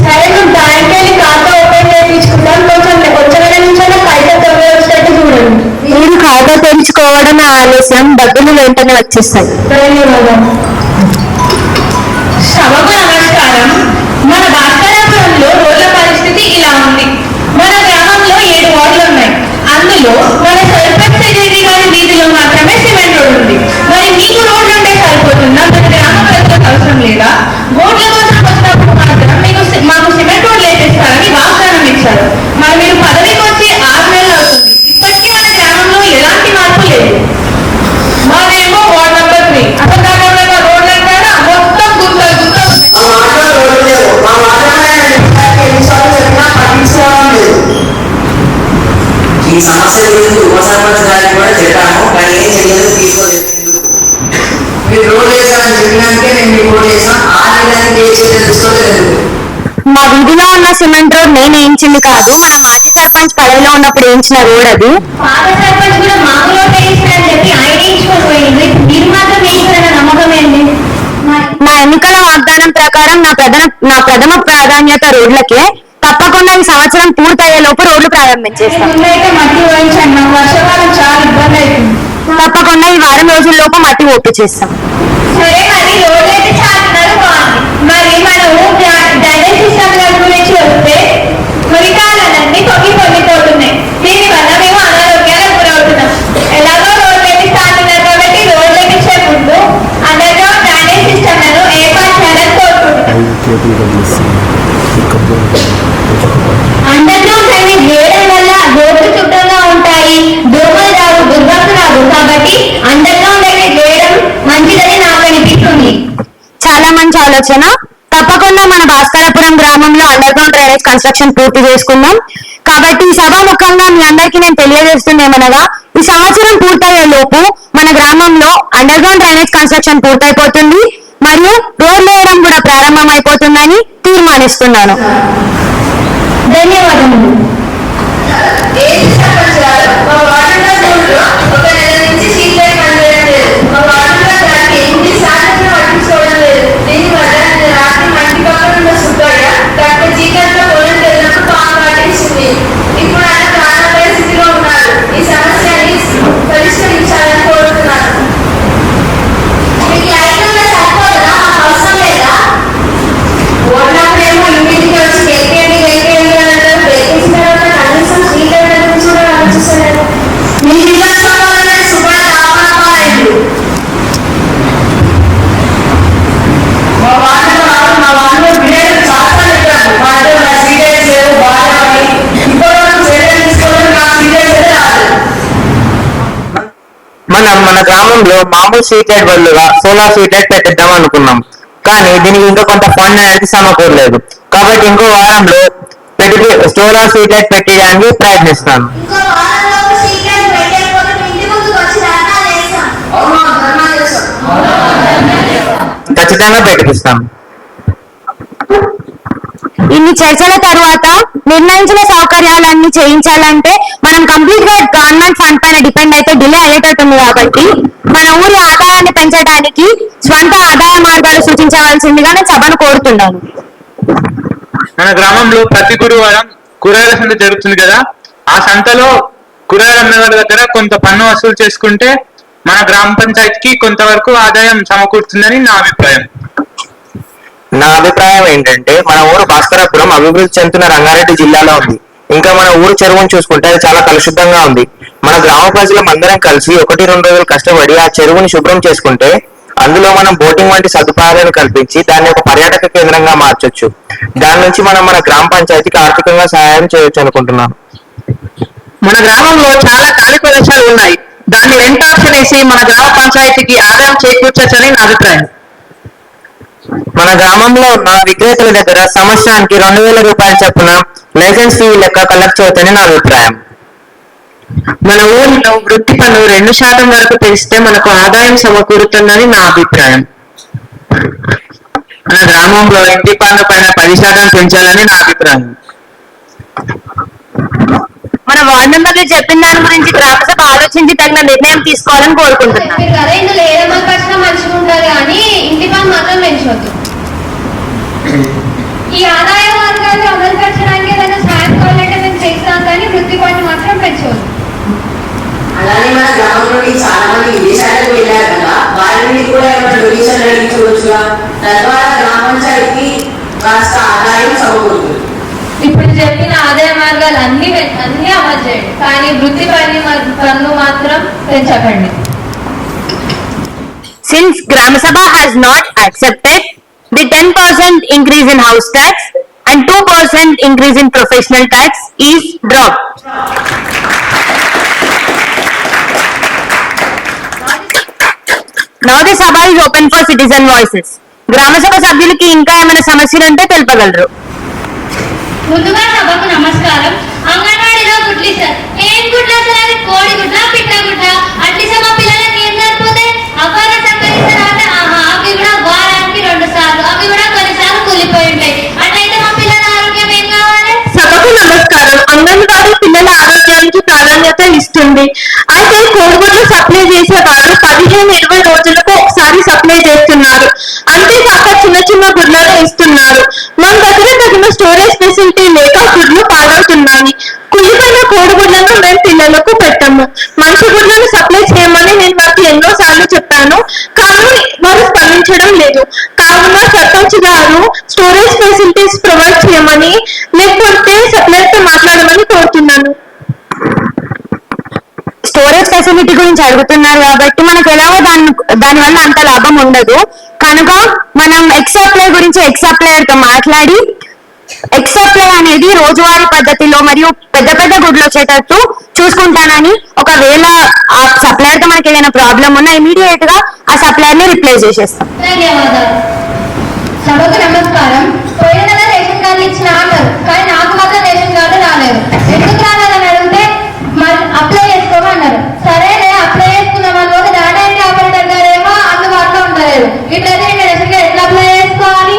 సరే, మేము బ్యాంక్ వెళ్ళి ఖాతా ఓపెన్ చేయించుకుంటాం. కొంచెం వచ్చే నెల నుంచి పైసలు తొందరగా వచ్చేటట్టు చూడండి. మీరు ఖాతా తెరుచుకోవడం ఆలస్యం, డబ్బులు వెంటనే వచ్చేస్తాయి. ధన్యవాదాలు. సభకు నమస్కారం. మన భాస్కరాపురంలో రోడ్ల పరిస్థితి ఇలా ఉంది. మన గ్రామంలో 7 వార్డులు ఉన్నాయి. అందులో మన సర్పంచ్ సెక్రటరీ గారి వీధిలో మాత్రమే సిమెంట్ రోడ్ ఉంది. మరి మీకు రోడ్లు ఉంటే సరిపోతుందా? మన గ్రామ ప్రజలకు అవసరం లేదా? ఓట్ల కోసం వచ్చినప్పుడు మాత్రం మాకు సిమెంట్ రోడ్లు వేసేస్తారని వాగ్దానం ఇచ్చారు. మరి మీరు పదవికి వచ్చి 6 నెలలు అవుతుంది. ఇప్పటికీ మన గ్రామంలో ఎలాంటి మార్పు లేదు. మాదేమో వార్డ్ నెంబర్ 3. అసలు దాని రోడ్లు ఎక్కడ మొత్తం గుంతలు గుంతలు ఉన్నాయి. ఈ సమస్య గురించి ఉప సర్పంచ్ గారికి కూడా చెప్పాము, కానీ ఏం చేయలేదు, తీసుకోలేదు. మీరు రోడ్ వేసామని చెప్పినాకే నేను మీకు రోడ్ వేసాం. ఆ నిర్ణయానికి ఏ చర్య తీసుకోలేదు. మా వీధిలో ఉన్న సిమెంట్ రోడ్ నేను వేయించింది కాదు, మన మాజీ సర్పంచ్ పదవిలో ఉన్నప్పుడు వేయించిన రోడ్ అది. పాత సర్పంచ్ కూడా మామూలు వేయిస్తారని చెప్పి ఆయన వేయించుకొని పోయింది. మీరు మాత్రం వేయిస్తారన్న నమ్మకం ఏంటి? నా ఎన్నికల వాగ్దానం ప్రకారం నా ప్రథమ ప్రాధాన్యత రోడ్లకే. తప్పకుండా ఈ సంవత్సరం పూర్తయ్యే లోపు రోడ్లు ప్రారంభించేస్తాం. ముందైతే మట్టి వేయించండి. నాకు వర్షాకాలం చాలా ఇబ్బంది అవుతుంది. తప్పకుండా ఈ వారం రోజుల్లోపు మట్టి ఓపి చేస్తాం. సరే, మరి రోడ్లు అయితే చాటున్నారు బాగుంది. మరి మనము డ్రైనేజ్ సిస్టమ్ గురించి వస్తే మురికాలన్నీ పొంగిపోతున్నాయి. దీనివల్ల మేము అనారోగ్యాలకు గురవుతున్నాం. ఎలాగో రోడ్లు అయితే చాటున్నారు కాబట్టి రోడ్లు ఎక్కించే ముందు అండర్ గ్రౌండ్ డ్రైనేజ్ సిస్టమ్ ఏర్పాటు చేయాలని కోరుకుంటున్నాం. అండర్ గ్రౌండ్ డ్రైనేజ్ వేయడం వల్ల రోడ్లు శుభ్రంగా ఉంటాయి, దోమలు రావు, దుర్గంధ రావు. కాబట్టి అండర్ గ్రౌండ్ డ్రైనేజ్ వేయడం మంచిదని నాకు అనిపిస్తుంది. చాలా మంచి ఆలోచన. తప్పకుండా మన భాస్కరపురం గ్రామంలో అండర్ గ్రౌండ్ డ్రైనేజ్ కన్స్ట్రక్షన్ పూర్తి చేసుకుందాం. కాబట్టి ఈ సభాముఖంగా మీ అందరికీ నేను తెలియజేస్తుందేమనగా, ఈ సంవత్సరం పూర్తయ్యే లోపు మన గ్రామంలో అండర్ గ్రౌండ్ డ్రైనేజ్ కన్స్ట్రక్షన్ పూర్తయిపోతుంది మరియు రోడ్లు వేయడం కూడా ప్రారంభమైపోతుందని తీర్మానిస్తున్నాను. ధన్యవాదములు. మా వార్డులో ఒక నెల నుంచి సీట్ లైట్ పనిచేయడం లేదు. మా వార్డులో దానికి 8 సార్లు పట్టించుకోవడం లేదు. దీనివల్ల నేను రాత్రి మంటి పక్కన ఉన్న సుబ్బయ్య డాక్టర్ చీకట్లో పొలం వెళ్ళినప్పుడు పాము పట్టించింది. ఇప్పుడు ఆయన ప్రాణ పరిస్థితిలో ఉన్నారు. ఈ సమస్యని పరిష్కరించాలని కోరుతున్నాను. మీకు లైట్ ఉంటే సరిపోతుందా? మాకు అవసరం లేదా? ఓట్లప్పుడేమో ఇంటికి వచ్చి గెలికేయండి గెలికేయండి అంటారు. గెలిచిన తర్వాత కనీసం సీట్ లైట్ గురించి కూడా ఆలోచిస్తలేదు. మీ నియోజకవర్గంలో సుబ్బయ్య రామారావు మా వార్డులో బిడ్డలు చాలా చెప్పాము. మా దగ్గర సీరియల్స్ లేవు, బాగా ఇప్పుడు చర్యలు తీసుకోవడం నా సీరియల్స్ రాదు. మన గ్రామంలో మామూలు స్ట్రీట్ లైట్ బదులుగా సోలార్ స్ట్రీట్ లైట్ పెట్టిద్దాం అనుకున్నాం. కానీ దీనికి ఇంకా కొంత ఫండ్ అనేది సమకూరలేదు. కాబట్టి ఇంకో వారంలో సోలార్ స్ట్రీట్ లైట్ పెట్టడానికి ప్రయత్నిస్తాను. ఇంకో వారంలో సీట్ లైట్ పెట్టకపోతే ఇంటి ముందుకు వచ్చి ధర్నా చేస్తాం. ఖచ్చితంగా బయటకిస్తాం. ఇన్ని చర్చల తరువాత నిర్ణయించిన సౌకర్యాలన్నీ చేయించాలంటే మనం కంప్లీట్ గా గవర్నమెంట్ ఫండ్ పైన డిపెండ్ అయితే డిలే అయ్యేటట్టుంది. కాబట్టి మన ఊరి ఆదాయాన్ని పెంచడానికి స్వంత ఆదాయ మార్గాలు సూచించవలసిందిగా నేను సభను కోరుతున్నాను. మన గ్రామంలో ప్రతి గురువారం కూరగాయల సంత జరుగుతుంది కదా, ఆ సంతలో కూరగాయల అమ్మేవారి దగ్గర కొంత పన్ను వసూలు చేసుకుంటే మన గ్రామ పంచాయతీకి కొంతవరకు ఆదాయం సమకూరుతుందని నా అభిప్రాయం. నా అభిప్రాయం ఏంటంటే మన ఊరు భాస్కరాపురం అభివృద్ధి చెందుతున్న రంగారెడ్డి జిల్లాలో ఉంది. ఇంకా మన ఊరు చెరువును చూసుకుంటే అది చాలా కలుషితంగా ఉంది. మన గ్రామ ప్రజలం అందరం కలిసి 1-2 రోజులు కష్టపడి ఆ చెరువుని శుభ్రం చేసుకుంటే అందులో మనం బోటింగ్ వంటి సదుపాయాలను కల్పించి దాన్ని ఒక పర్యాటక కేంద్రంగా మార్చొచ్చు. దాని నుంచి మనం మన గ్రామ పంచాయతీకి ఆర్థికంగా సహాయం చేయొచ్చు అనుకుంటున్నాను. మన గ్రామంలో చాలా ఖాళీ ప్రదేశాలు ఉన్నాయి. దాన్ని రెంట్ ఆప్షన్ వేసి మన గ్రామ పంచాయతీకి ఆదాయం చేకూర్చొచ్చని నా అభిప్రాయం. మన గ్రామంలో ఉన్న విక్రేతల దగ్గర సంవత్సరానికి 2,000 రూపాయల చొప్పున లైసెన్స్ ఫీ లెక్క కలెక్ట్ చేయొచ్చని నా అభిప్రాయం. మన ఊరిలో వృత్తి పన్ను 2% వరకు పెంచితే మనకు ఆదాయం సమకూరుతుందని నా అభిప్రాయం. మన గ్రామంలో ఇంటి పన్ను పైన 10% పెంచాలని నా అభిప్రాయం. మన వార్డు మెంబర్లు చెప్పిన దాని గురించి గ్రామ సభ ఆలోచించి తగిన నిర్ణయం తీసుకోవాలని కోరుకుంటున్నాను. మీరు కదా ఇందులో ఏ అమలు పరిచినా మంచిగా ఉంటుంది కానీ ఇంటి పని మాత్రం పెంచవద్దు. ఈ ఆదాయ మార్గాన్ని అమలు పరచడానికి ఏదైనా సాయం కావాలంటే మేము చేస్తాం కానీ వృత్తి పని మాత్రం పెంచవద్దు. అలానే మన గ్రామంలోని చాలా మంది విదేశాలకు వెళ్ళారు కదా, వారిని కూడా ఏమైనా డొనేషన్ అడిగించవచ్చుగా, తద్వారా గ్రామ పంచాయతీకి కాస్త ఆదాయం సమకూరుతుంది. ఇప్పుడు చెప్పిన ఆదాయ మార్గాలు అన్ని అమలు చేయండి కానీ వృత్తి పన్ను మాత్రం పెంచకండి. Since Gram Sabha has not accepted the 10% increase in house tax and 2% increase in professional tax is dropped. Now the Sabha is open for citizen voices. గ్రామ సభ సభ్యులకి ఇంకా ఏమైనా సమస్యలు ఉంటే తెలుపగలరు. ముందుగా సభకు నమస్కారం. అంగన్వాడీలో గుడ్లు ఇస్తారు. ఏం గుడ్లు అసలు? అది కోడి గుడ్ల పిట్ట గుడ్ల? అట్లీస్ట్ మా పిల్లలకి ఏం సరిపోతాయి? అవ్వాల సంపాదిస్తారంటే అవి కూడా వారానికి 2 సార్లు, అవి కూడా కొన్నిసార్లు కూలిపోయి ఉంటాయి. అట్లయితే మా పిల్లల ఆరోగ్యం ఏం కావాలి? సభకు నమస్కారం. అంగన్వాడీ పిల్లల ఆరోగ్యానికి ప్రాధాన్యత ఇస్తుంది. అయితే కోడిగుడ్లు సప్లై చేసేవారు 15-20 రోజులకు ఒకసారి సప్లై చేస్తున్నారు. అంతేకాక చిన్న చిన్న గుడ్లను ఇస్తున్నారు. మన దగ్గర తగిన స్టోరేజ్ ఫెసిలిటీ లేక గుడ్లు పాడవుతున్నాయి. కుళ్ళిపోయిన కోడిగుడ్లను మేము పిల్లలకు పెట్టము. మంచి గుడ్లను సప్లై చేయమని నేను వారికి ఎన్నో సార్లు చెప్పాను, కానీ వారు స్పందించడం లేదు. కావున సర్పంచ్ గారు స్టోరేజ్ ఫెసిలిటీస్ ప్రొవైడ్ చేయమని లేకపోతే సప్లైతో మాట్లాడమని కోరుతున్నాను. స్టోరేజ్ ఫెసిలిటీ గురించి అడుగుతున్నారు కాబట్టి మనకు ఎలాగో దాని వల్ల అంత లాభం ఉండదు. కనుక మనం ఎక్స్ సప్లై గురించి ఎక్స్ సప్లైయర్ తో మాట్లాడి ఎక్స్ సప్లై అనేది రోజువారీ పద్ధతిలో మరియు పెద్ద పెద్ద గుడ్లు వచ్చేటట్టు చూసుకుంటానని, ఒకవేళ ఆ సప్లైయర్ తో మనకి ఏదైనా ప్రాబ్లం ఉన్నా ఇమీడియట్ గా ఆ సప్లైయర్ ని రిప్లేస్ చేసేస్తాం. ధన్యవాదాలు. సభకు నమస్కారం. పోయిన నెల రేషన్ కార్డులు ఇచ్చిన అన్నారు కానీ నాకు మాత్రం రేషన్ కార్డు రాలేదు. ఎందుకు రాలేదని అడిగితే అప్లై చేసుకోమన్నారు. సరేలే అప్లై చేసుకున్నామని ఒక డేటా ఎంట్రీ ఆపరేటర్ గారేమో అందుబాటులో ఉండలేదు. ఇట్లయితే నేను రేషన్ కార్డు ఎట్లా అప్లై చేసుకోవాలి?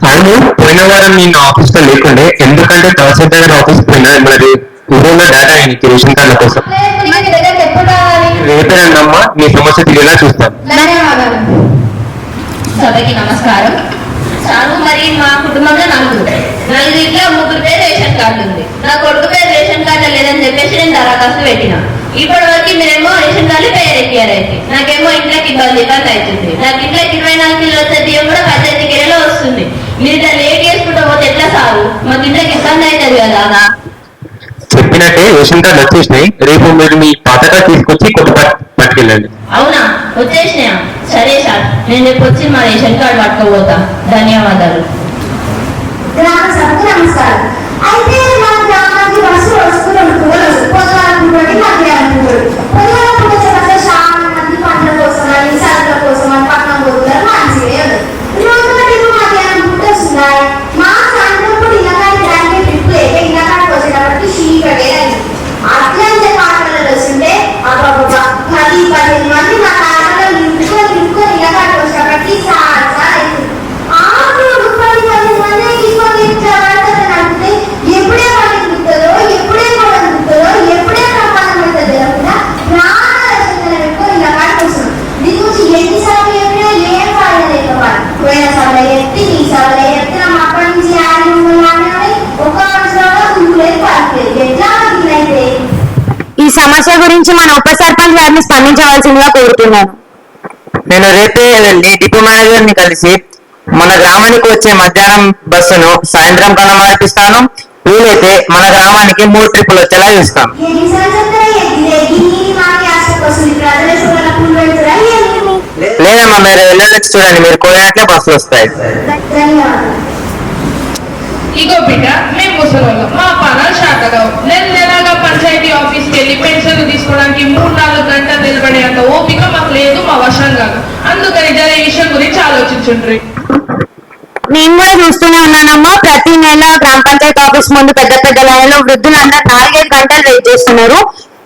అవును, పోయిన వారం నేను ఆఫీస్ లో లేకుండే, ఎందుకంటే తహసీల్దార్ ఆఫీస్ పోయినా మరి ఊళ్ళో డేటా రేషన్ కార్డుల కోసం. మీ దగ్గరికి ఎప్పుడు రావాలి? రేపేనమ్మా, మీ సమస్య తీరేలా చూస్తాను. ధన్యవాదాలు. సభకి నమస్కారం. చాలు మరి మా కుటుంబంలో 4 ఇంట్లో 3 పేరు రేషన్ కార్డు ఉంది. నా కొడుకు పేరు రేషన్ కార్డు లేదని చెప్పేసి నేను దరఖాస్తు పెట్టిన. ఇప్పటి వరకు మీరేమో రేషన్ కార్డు పేరెక్కారు. అయితే నాకేమో ఇంట్లోకి ఇబ్బంది అవుతుంది. నాకు ఇంట్లోకి 24 కిలోల బియ్యం కూడా 18 కిలోలో వస్తుంది. మీరు ఇట్లా లేట్ చేసుకుంటూ పోతే ఎట్లా సారు? మాకు ఇంట్లోకి ఇబ్బంది అవుతుంది కదా. చెప్పినట్టే రేషన్ కార్డు వచ్చేసినాయి. రేపు మీరు మీ పాత కార్డు తీసుకొచ్చి కొత్త పట్టుకెళ్ళండి. అవునా? వచ్చేసినాయా? సరే సార్, నేను రేపు వచ్చి మా రేషన్ కార్డు పట్టుకోబోతా. ధన్యవాదాలు. గ్రామ సభకు నమస్కారం. అయితే మా గ్రామానికి బస్సు వస్తున్నాడు. పొద్దుగాల మధ్యాహ్నం పొద్దుగాల వచ్చే చాలా మంది పండ్ల కోసం అని సరుకుల కోసం అని పట్టణం పోతున్నారు. మంచిగా రోజు మధ్యాహ్నం పుట్టి వస్తున్నాయి. మా సాయంత్రం ఇళ్ళకాడికి దానికి ట్రిప్ లేక ఇళ్ళకాడికి వచ్చేటప్పటికి చీకటే అయింది. అట్లంటే పాటలు వస్తుంటే 10-15 మంది మా కాళ్ళలో నింపుకొని ఇళ్ళకాడికి వచ్చేటప్పటికి చాలా సమస్య గురించి మన ఉప సర్పంచ్ గారిని స్పందించవలసిందిగా కోరుతున్నాను. నేను రేపే వెళ్ళి డిపో మేనేజర్ ని కలిసి మన గ్రామానికి వచ్చే మధ్యాహ్నం బస్సును సాయంత్రం కన్నా మార్పిస్తాను. వీలైతే మన గ్రామానికి 3 ట్రిప్పులు వచ్చేలా చూస్తాం. లేదమ్మా, మీరు వెళ్ళొచ్చి చూడండి, మీరు కోరినట్లే బస్సులు వస్తాయి. ఇగో బిడ్డ, మేము ముసలోళ్ళం, మా పనులు శాతగావు. నెలగా పంచాయతీ ఆఫీస్కి వెళ్ళి పెన్షన్లు తీసుకోవడానికి 3-4 గంటలు నిలబడేంత ఓపిక మాకు లేదు, మా వశం కాదు. అందుకని జరిగే విషయం గురించి ఆలోచించుండ్రి. నేను కూడా చూస్తూనే ఉన్నానమ్మా, ప్రతి నెల గ్రామ పంచాయతీ ఆఫీస్ ముందు పెద్ద పెద్ద లైన్లో వృద్ధులందరూ 4-5 గంటలు వెయిట్ చేస్తున్నారు.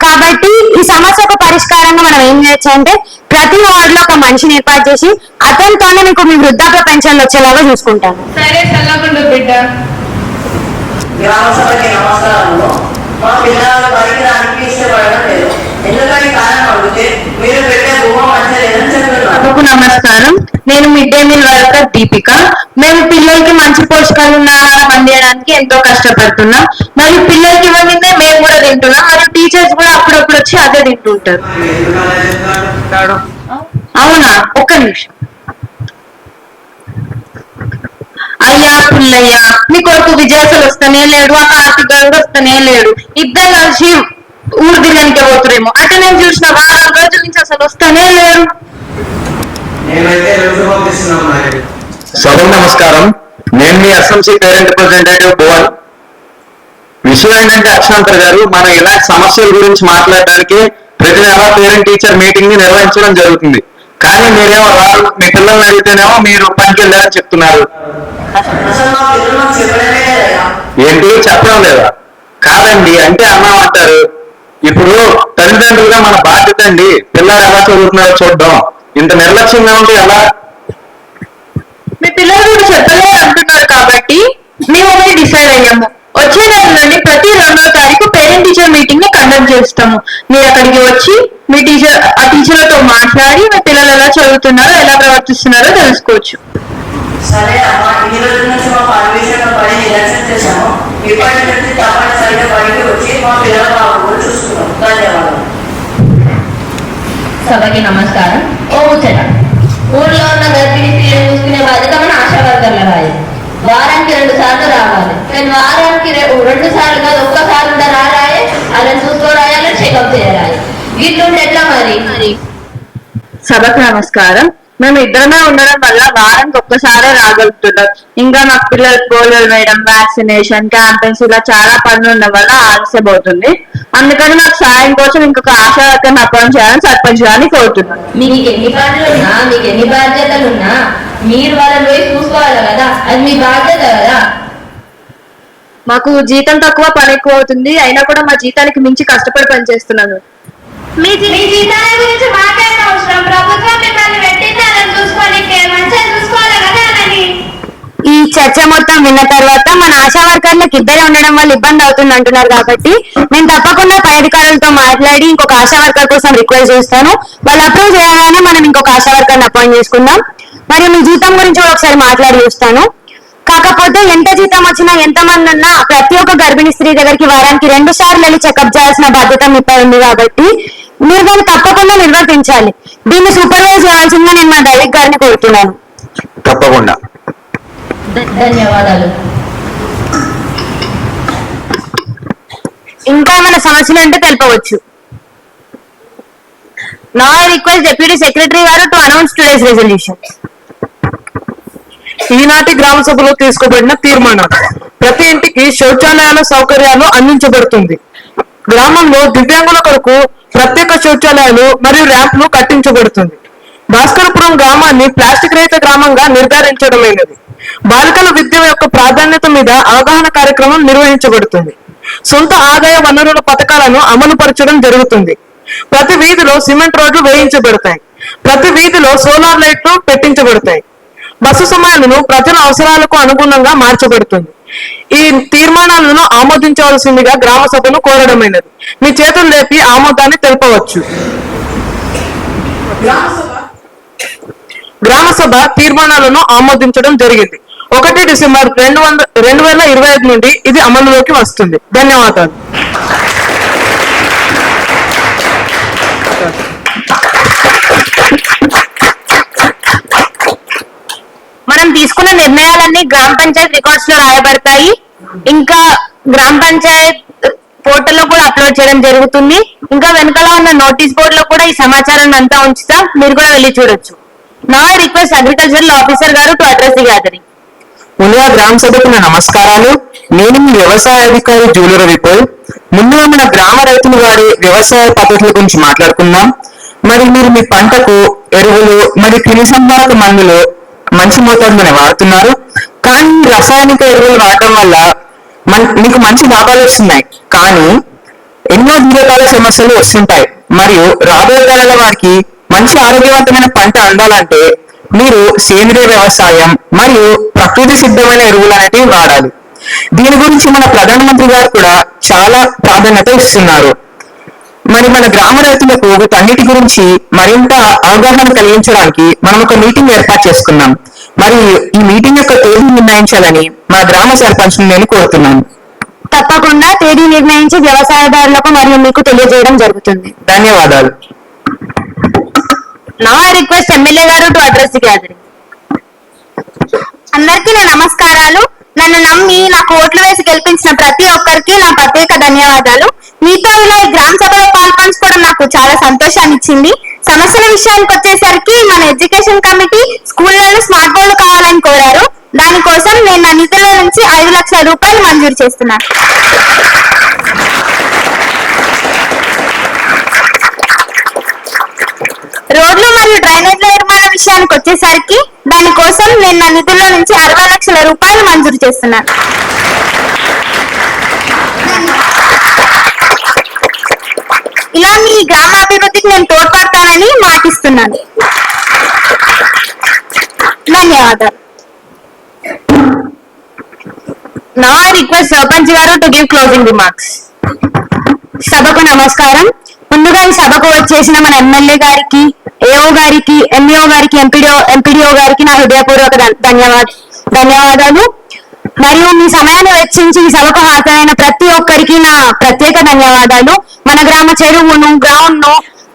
కాబట్టి ఈ సమస్యకు పరిష్కారంగా మనం ఏం చేయొచ్చు అంటే ప్రతి వార్డులో ఒక మనిషిని ఏర్పాటు చేసి అతనితోనే మీకు మీ వృద్ధాప్య పెన్షన్లు వచ్చేలాగా చూసుకుంటాను. సరే, చల్లకుండా బిడ్డ. గ్రామ సభకి నమస్కారంలో మా పిల్లలు పరికరానికి ఇష్టపడడం లేదు. ఎందుకని కారణం అడిగితే మీరు పెట్టే భూమ మంచిగా లేదని చెప్తున్నారు. నమస్కారం, నేను mid day meal worker Deepika. మేము పిల్లలకి మంచి పోషకాలు ఉన్న ఆహారం అందించడానికి ఎంతో కష్టపడుతున్నాం. మరియు పిల్లలకి ఇవ్వనిదే మేము కూడా తింటున్నాం, మరియు టీచర్స్ కూడా అప్పుడప్పుడు వచ్చి అదే తింటుంటారు. అవునా, ఒక్క నిమిషం. అయ్యా పుల్లయ్య, మీ కొడుకు విజయాసలు వస్తూనే లేడు, ఆ కార్తీక్ గారు వస్తూనే లేడు. ఇద్దరు కలిసి ఊరు తిరగనికే పోతురేమో. అంటే నేను చూసిన 4 రోజుల నుంచి అసలు వస్తూనే లేరు. సభకు నమస్కారం. నేను మీ ఎస్ఎంసీ పేరెంట్ రిప్రజెంటేటివ్ భువన్. విషయం ఏంటంటే అక్షాంతర్ గారు, మనం ఇలాంటి సమస్యల గురించి మాట్లాడడానికి ప్రతి నెల పేరెంట్ టీచర్ మీటింగ్ ని నిర్వహించడం జరుగుతుంది. కానీ మీరేమో రాళ్ళు, మీ పిల్లల్ని అడిగితేనేమో మీరు పనికి వెళ్ళారని చెప్తున్నారు. ఏంటి చెప్పడం లేదా? కాదండి, అంటే అన్నామంటారు. ఇప్పుడు తల్లిదండ్రులుగా మన బాధ్యత అండి పిల్లలు ఎలా చదువుతున్నారో చూడడం. ఇంత నిర్లక్ష్యంగా ఉంటే ఎలా? మీ పిల్లలు కూడా చెప్పలే అంటున్నారు కాబట్టి మేము ఒకటి డిసైడ్ అయ్యాము. వచ్చే నెలలోని ప్రతి 2వ తారీఖు పేరెంట్ టీచర్ మీటింగ్ ని కండక్ట్ చేస్తాము. మీరు అక్కడికి వచ్చి మీ టీచర్లతో మాట్లాడి మీ పిల్లలు ఎలా చదువుతున్నారో ఎలా ప్రవర్తిస్తున్నారో తెలుసుకోవచ్చు. సరే అమ్మా, ఇన్ని రోజుల నుంచి మా పర్మిషన్ పడి నిరసన చేశాము. ఇప్పటి నుంచి తప్పనిసరిగా బయటకు వచ్చి మా పిల్లల బాబు చూస్తున్నాం. ధన్యవాదాలు. సభకి నమస్కారం. ఓ ముచ్చట, ఊర్లో ఉన్న గర్భిణీ స్త్రీలను చూసుకునే బాధ్యత మన ఆశా వర్కర్ల రాయి. వారానికి 2 సార్లు రావాలి, కానీ వారానికి 2 సార్లు కాదు, ఒక్కసారి రారాయే. వాళ్ళని చూసుకోరాయాలి, చెకప్ చేయరాయి. వీళ్ళుండి ఎట్లా మరి? సభకు నమస్కారం. మేము ఇద్దరమే ఉండడం వల్ల వారానికి ఒక్కసారే రాగలుగుతున్నాం. ఇంకా మాకు పిల్లలకు పోలియో వేయడం, వ్యాక్సినేషన్ క్యాంపెయిన్స్ ఇలా చాలా పనులు ఉండడం వల్ల ఆలస్యం అవుతుంది. అందుకని మాకు సాయం కోసం ఇంకొక ఆశా వర్కర్ని అపాయింట్ చేయాలని సర్పంచ్ గారిని కోరుతున్నాం. మీకు ఎన్ని పనులున్నా, మీకు ఎన్ని బాధ్యతలున్నా మీరు వాళ్ళని పోయి చూసుకోవాలి కదా, అది మీ బాధ్యత కదా. మాకు జీతం తక్కువ, పని ఎక్కువ అవుతుంది. అయినా కూడా మా జీతానికి మించి కష్టపడి పనిచేస్తున్నాను. మీ జీతాల గురించి మాట్లాడిన అవసరం, ప్రభుత్వం మిమ్మల్ని పెట్టింది వాళ్ళని చూసుకోనికి, మంచిగా చూసుకోవాలి కదా అని. ఈ చర్చ మొత్తం విన్న తర్వాత మన ఆశా వర్కర్లకు ఇద్దరే ఉండడం వల్ల ఇబ్బంది అవుతుంది అంటున్నారు కాబట్టి నేను తప్పకుండా పై అధికారులతో మాట్లాడి ఇంకొక ఆశా వర్కర్ కోసం రిక్వెస్ట్ చేస్తాను. వాళ్ళు అప్రూవ్ చేయగానే మనం ఇంకొక ఆశా వర్కర్ని అపాయింట్ చేసుకుందాం. మరియు మీ జీతం గురించి కూడా ఒకసారి మాట్లాడి చూస్తాను. కాకపోతే ఎంత జీతం వచ్చినా, ఎంతమంది ఉన్నా ప్రతి ఒక్క గర్భిణీ స్త్రీ దగ్గరికి వారానికి 2 సార్లు వెళ్ళి చెకప్ చేయాల్సిన బాధ్యత మీపై ఉంది కాబట్టి మీరు దాన్ని తప్పకుండా నిర్వర్తించాలి. దీన్ని సూపర్వైజ్ చేయాల్సిందిగా నేను మా డైరెక్ట్ గారిని కోరుతున్నాను. తప్పకుండా. ధన్యవాదాలు. ఇంకా మన సమస్యలు అంటే తెలుపవచ్చు. నా రిక్వెస్ట్ డిప్యూటీ సెక్రటరీ గారు టు అనౌన్స్ టుడేస్ రెజల్యూషన్. ఈనాటి గ్రామ సభలో తీసుకోబడిన తీర్మానం, ప్రతి ఇంటికి శౌచాలయాల సౌకర్యాలు అందించబడుతుంది. గ్రామంలో దివ్యాంగుల కొరకు ప్రత్యేక శౌచాలయాలు మరియు ర్యాంపులు కట్టించబడుతుంది. భాస్కరపురం గ్రామాన్ని ప్లాస్టిక్ రహిత గ్రామంగా నిర్ధారించడమైనది. బాలికల విద్య యొక్క ప్రాధాన్యత మీద అవగాహన కార్యక్రమం నిర్వహించబడుతుంది. సొంత ఆదాయ వనరుల పథకాలను అమలు పరచడం జరుగుతుంది. ప్రతి వీధిలో సిమెంట్ రోడ్లు వేయించబడతాయి. ప్రతి వీధిలో సోలార్ లైట్లు పెట్టించబడతాయి. బస్సు సమయాలను ప్రజల అవసరాలకు అనుగుణంగా మార్చబడుతుంది. ఈ తీర్మానాలను ఆమోదించవలసిందిగా గ్రామ సభను కోరడమైనది. మీ చేతులు లేపి ఆమోదాన్ని తెలుపవచ్చు. గ్రామ సభ తీర్మానాలను ఆమోదించడం జరిగింది. 1 డిసెంబర్ 2025 నుండి ఇది అమలులోకి వస్తుంది. ధన్యవాదాలు. మనం తీసుకున్న నిర్ణయాలన్నీ గ్రామ పంచాయత్ రికార్డ్స్ లో రాయబడతాయి. ఇంకా గ్రామ పంచాయత్ పోర్టల్ లో కూడా అప్లోడ్ చేయడం జరుగుతుంది. ఇంకా వెనకాల ఉన్న నోటీస్ బోర్డ్ లో కూడా ఈ సమాచారాన్ని అంతా ఉంచుతా, మీరు కూడా వెళ్ళి చూడొచ్చు. నా రిక్వెస్ట్ అగ్రికల్చరల్ ఆఫీసర్ గారు టు అడ్రస్ ది గ్యాదరింగ్. ముందుగా గ్రామ సభకు నా నమస్కారాలు. నేను మీ వ్యవసాయ అధికారి జూలూరు రవిపోల్. ముందుగా మన గ్రామ రైతులు వారి వ్యవసాయ పద్ధతుల గురించి మాట్లాడుకుందాం. మరి మీరు మీ పంటకు ఎరువులు మరియు క్రిమి సంహారక మందులు మంచి మోతాదులోనే వాడుతున్నారు. కానీ రసాయనిక ఎరువులు వాడటం వల్ల మీకు మంచి లాభాలు వస్తున్నాయి, కానీ ఎన్నో దీర్ఘకాల సమస్యలు వస్తుంటాయి. మరియు రాబోయే కాలంలో వారికి మంచి ఆరోగ్యవంతమైన పంట అందాలంటే మీరు సేంద్రియ వ్యవసాయం మరియు ప్రకృతి సిద్ధమైన ఎరువులు అనేటివి వాడాలి. దీని గురించి మన ప్రధానమంత్రి గారు కూడా చాలా ప్రాధాన్యత ఇస్తున్నారు. మరి మన గ్రామ రైతులకు వీటన్నిటి గురించి మరింత అవగాహన కలిగించడానికి మనం ఒక మీటింగ్ ఏర్పాటు చేసుకున్నాం. మరి ఈ మీటింగ్ యొక్క తేదీ నిర్ణయించాలని మా గ్రామ సర్పంచ్ నేను కోరుతున్నాను. తప్పకుండా తేదీ నిర్ణయించి వ్యవసాయదారులకు మరియు మీకు తెలియజేయడం జరుగుతుంది. ధన్యవాదాలు. నా రిక్వెస్ట్ ఎమ్మెల్యే గారు టు అడ్రస్ ది గ్యాదరింగ్. అందరికీ నా నమస్కారాలు. నన్ను నమ్మి నాకు ఓట్లు వేసి గెలిపించిన ప్రతి ఒక్కరికి నా ప్రత్యేక ధన్యవాదాలు. మీతో ఇలా ఈ గ్రామ సభలో పాల్పంచుకోవడం నాకు చాలా సంతోషాన్ని ఇచ్చింది. సమస్యల విషయానికి వచ్చేసరికి మన ఎడ్యుకేషన్ కమిటీ స్కూళ్లలో స్మార్ట్ బోర్డులు కావాలని కోరారు. దానికోసం నేను నా నిధుల నుంచి 5 లక్షల రూపాయలు మంజూరు చేస్తున్నాను. రోడ్లు మరియు డ్రైనేజ్ల నిర్మాణ విషయానికి వచ్చేసరికి దానికోసం నేను నా నిధుల్లో నుంచి 60 లక్షల రూపాయలు మంజూరు చేస్తున్నాను. ఇలా మీ గ్రామాభివృద్ధికి నేను తోడ్పడతానని మాటిస్తున్నాను. ధన్యవాదాలు. నా రిక్వెస్ట్ సర్పంచ్ గారు టు గివ్ క్లోజింగ్ రిమార్క్స్. సభకు నమస్కారం. ముందుగా ఈ సభకు వచ్చేసిన మన ఎమ్మెల్యే గారికి, ఏఓ గారికి, ఎంఈఓ గారికి, ఎంపీడీఓ గారికి నా హృదయపూర్వక ధన్యవాదాలు. మరియు మీ సమయాన్ని వెచ్చించి ఈ సభకు హాజరైన ప్రతి ఒక్కరికి నా ప్రత్యేక ధన్యవాదాలు. మన గ్రామ చెరువును, గ్రౌండ్ ను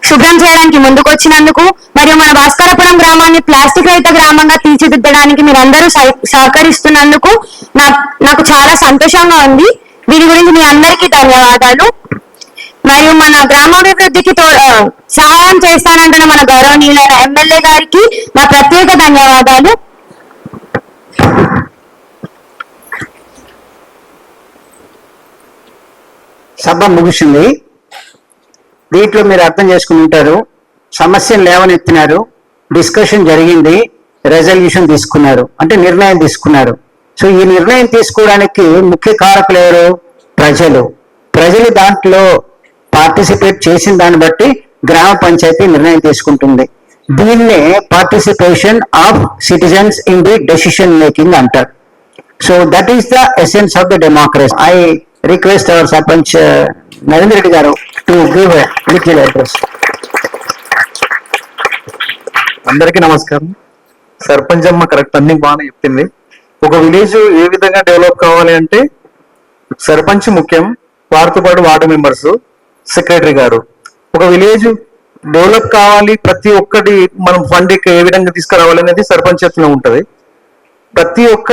శుభ్రం చేయడానికి ముందుకు వచ్చినందుకు, మరియు మన భాస్కరపురం గ్రామాన్ని ప్లాస్టిక్ రహిత గ్రామంగా తీర్చిదిద్దడానికి మీరందరూ సహకరిస్తున్నందుకు నాకు చాలా సంతోషంగా ఉంది. దీని గురించి మీ అందరికీ ధన్యవాదాలు. మరియు మన గ్రామాభివృద్ధికి సహాయం చేస్తానంటున్న మన గౌరవనీయులైన ఎమ్మెల్యే గారికి నా ప్రత్యేక ధన్యవాదాలు. సభ ముగిసింది. దీంట్లో మీరు అర్థం చేసుకుని ఉంటారు, సమస్యలు లేవనెత్తినారు, డిస్కషన్ జరిగింది, రెజల్యూషన్ తీసుకున్నారు, అంటే నిర్ణయం తీసుకున్నారు. సో ఈ నిర్ణయం తీసుకోవడానికి ముఖ్య కారకులు ఎవరు? ప్రజలు దాంట్లో పార్టిసిపేట్ చేసిన దాన్ని బట్టి గ్రామ పంచాయతీ నిర్ణయం తీసుకుంటుంది. దీన్నే participation of citizens in the decision making అంటారు. So that is the essence of the democracy. I request our sarpanch Narendra Reddy garu to give little address. అందరికీ నమస్కారం. సర్పంచ్ అమ్మ కరెక్ట్ అన్ని బాగానే చెప్పింది. ఒక విలేజ్ ఏ విధంగా డెవలప్ కావాలి అంటే సర్పంచ్ ముఖ్యం, వారితో పాటు వార్డు మెంబర్స్, సెక్రటరీ గారు. ఒక విలేజ్ డెవలప్ కావాలి, ప్రతి ఒక్కటి మనం ఫండ్ ఏ విధంగా తీసుకురావాలి అనేది సర్పంచ్ చేతిలో ఉంటది. ప్రతి ఒక్క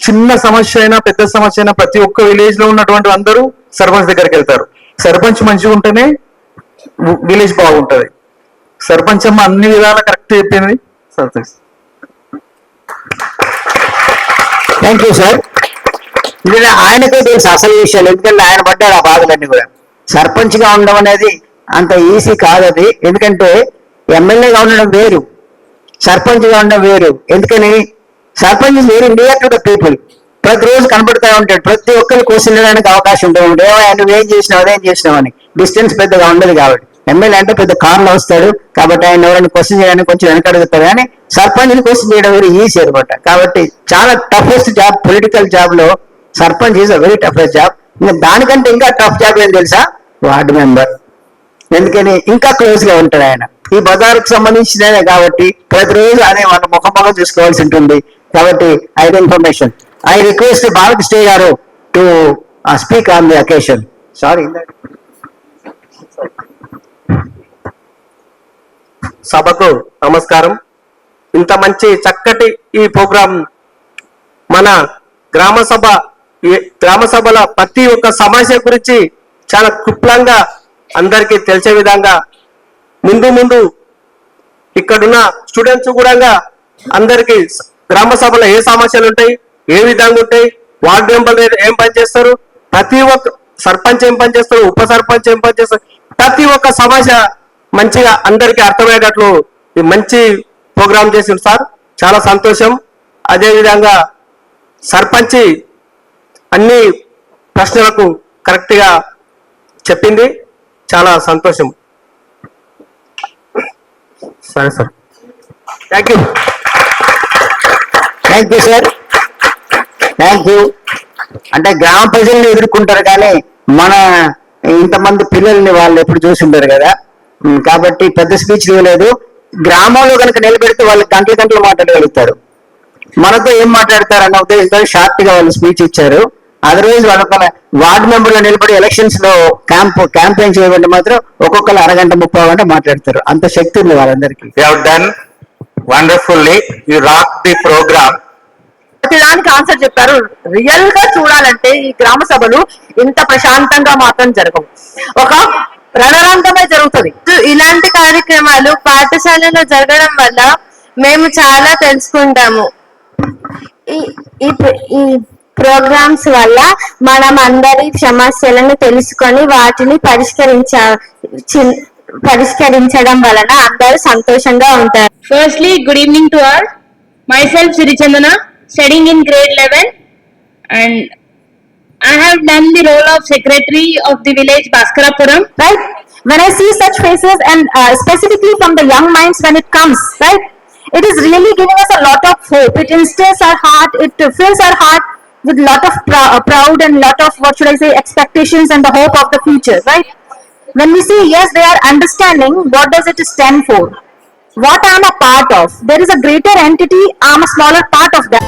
చిన్న సమస్య అయినా పెద్ద సమస్య అయినా ప్రతి ఒక్క విలేజ్ లో ఉన్నటువంటి అందరూ సర్పంచ్ దగ్గరికి వెళ్తారు. సర్పంచ్ మంచిగా ఉంటేనే విలేజ్ బాగుంటది. సర్పంచ్ అమ్మ అన్ని విధాలా కరెక్ట్ చెప్పింది. Thank you sir. ఇది ఆయనకే తెలుసు అసలు విషయాలు, ఎందుకంటే ఆయన పడ్డాడు ఆ బాధలన్నీ కూడా. సర్పంచ్ గా ఉండడం అనేది అంత ఈజీ కాదు అది. ఎందుకంటే ఎమ్మెల్యేగా ఉండడం వేరు, సర్పంచ్ గా ఉండడం వేరు. ఎందుకని sarpanch is very near to the people. ప్రతిరోజు కనబడుతూ ఉంటాడు, ప్రతి ఒక్కరు క్వశ్చన్ చేయడానికి అవకాశం ఉంటుంది. నువ్వేం చేసినావు, అదేం చేసినావు అని. డిస్టెన్స్ పెద్దగా ఉండదు కాబట్టి. ఎమ్మెల్యే అంటే పెద్ద కార్లో వస్తాడు కాబట్టి ఆయన ఎవరైనా క్వశ్చన్ చేయడానికి కొంచెం వెనకడుగుతారు, కానీ సర్పంచ్ క్వశ్చన్ చేయడం వెరీ ఈజీ అనమాట. కాబట్టి చాలా టఫెస్ట్ జాబ్ పొలిటికల్ జాబ్ లో sarpanch is a very toughest job. ఇంకా దానికంటే ఇంకా టఫ్ జాబ్ ఏం తెలుసా? Ward member. ఎందుకని ఇంకా క్లోజ్ గా ఉంటాడు ఆయన. ఈ బజార్కు సంబంధించినదే కాబట్టి ప్రతిరోజు అనే వాళ్ళ ముఖం చూసుకోవాల్సి ఉంటుంది. కాబట్టి I information I request Bharat స్టే garu to speak on the occasion. Sorry. సభకు నమస్కారం. ఇంత మంచి చక్కటి ఈ ప్రోగ్రాం మన గ్రామ సభల ప్రతి ఒక్క సమస్య గురించి చాలా క్లుప్తంగా అందరికీ తెలిసే విధంగా ముందు ఇక్కడున్న స్టూడెంట్స్ కూడా అందరికీ గ్రామ సభలో ఏ సమస్యలు ఉంటాయి, ఏ విధంగా ఉంటాయి, వార్డు మెంబర్లు ఏం పని చేస్తారు, ప్రతి ఒక్క సర్పంచ్ ఏం పని చేస్తారు, ఉప సర్పంచ్ ఏం పని చేస్తారు, ప్రతి ఒక్క సమస్య మంచిగా అందరికీ అర్థమయ్యేటట్లు ఈ మంచి ప్రోగ్రాం చేసింది సార్. చాలా సంతోషం. అదే విధంగా సర్పంచ్ అన్ని ప్రశ్నలకు కరెక్ట్ గా చెప్పింది. చాలా సంతోషం. సరే sir, thank you. Thank you sir, thank you. అంటే గ్రామ ప్రజల్ని ఎదుర్కొంటారు కానీ మన ఇంతమంది పిల్లల్ని వాళ్ళు ఎప్పుడు చూసి ఉంటారు కదా, కాబట్టి పెద్ద స్పీచ్ ఇవ్వలేదు. గ్రామంలో కనుక నిలబెడితే వాళ్ళు గంటలు మాట్లాడగలుగుతారు. మనతో ఏం మాట్లాడతారు అన్న ఉద్దేశంతో షార్ట్ గా వాళ్ళు స్పీచ్ ఇచ్చారు. అదర్వైజ్ వాళ్ళ వార్డు మెంబర్లు నిలబడి ఎలక్షన్స్ లో క్యాంపెయిన్ చేయబడి మాత్రం ఒక్కొక్కరు అరగంట 30 గంట మాట్లాడతారు. అంత శక్తి ఉంది వాళ్ళందరికీ. You have done wonderfully, you rock the program. ప్రతిదానికి ఆన్సర్ చెప్పారు. రియల్ గా చూడాలంటే ఈ గ్రామ సభలు ఇంత ప్రశాంతంగా మాత్రం జరగవు, ఒక రణరంగమే జరుగుతుంది. ఇలాంటి కార్యక్రమాలు పాఠశాలలో జరగడం వల్ల మేము చాలా తెలుసుకుంటాము. ఈ ప్రోగ్రామ్స్ వల్ల మనం అందరి సమస్యలను తెలుసుకొని వాటిని పరిష్కరించడం వలన అందరూ సంతోషంగా ఉంటారు. Firstly, good evening to all. Myself Sri Chandana, studying in grade 11, and I have done the role of secretary of the village Bhaskarapuram. Right? When I see such faces and specifically from the young minds when it comes, right? It is really giving us a lot of hope. It instills our heart, it fills our heart with lot of proud and lot of, what should I say, expectations and the hope of the future, right? When we see, yes, they are understanding what does it stand for, what I am a part of. There is a greater entity, I am a smaller part of that.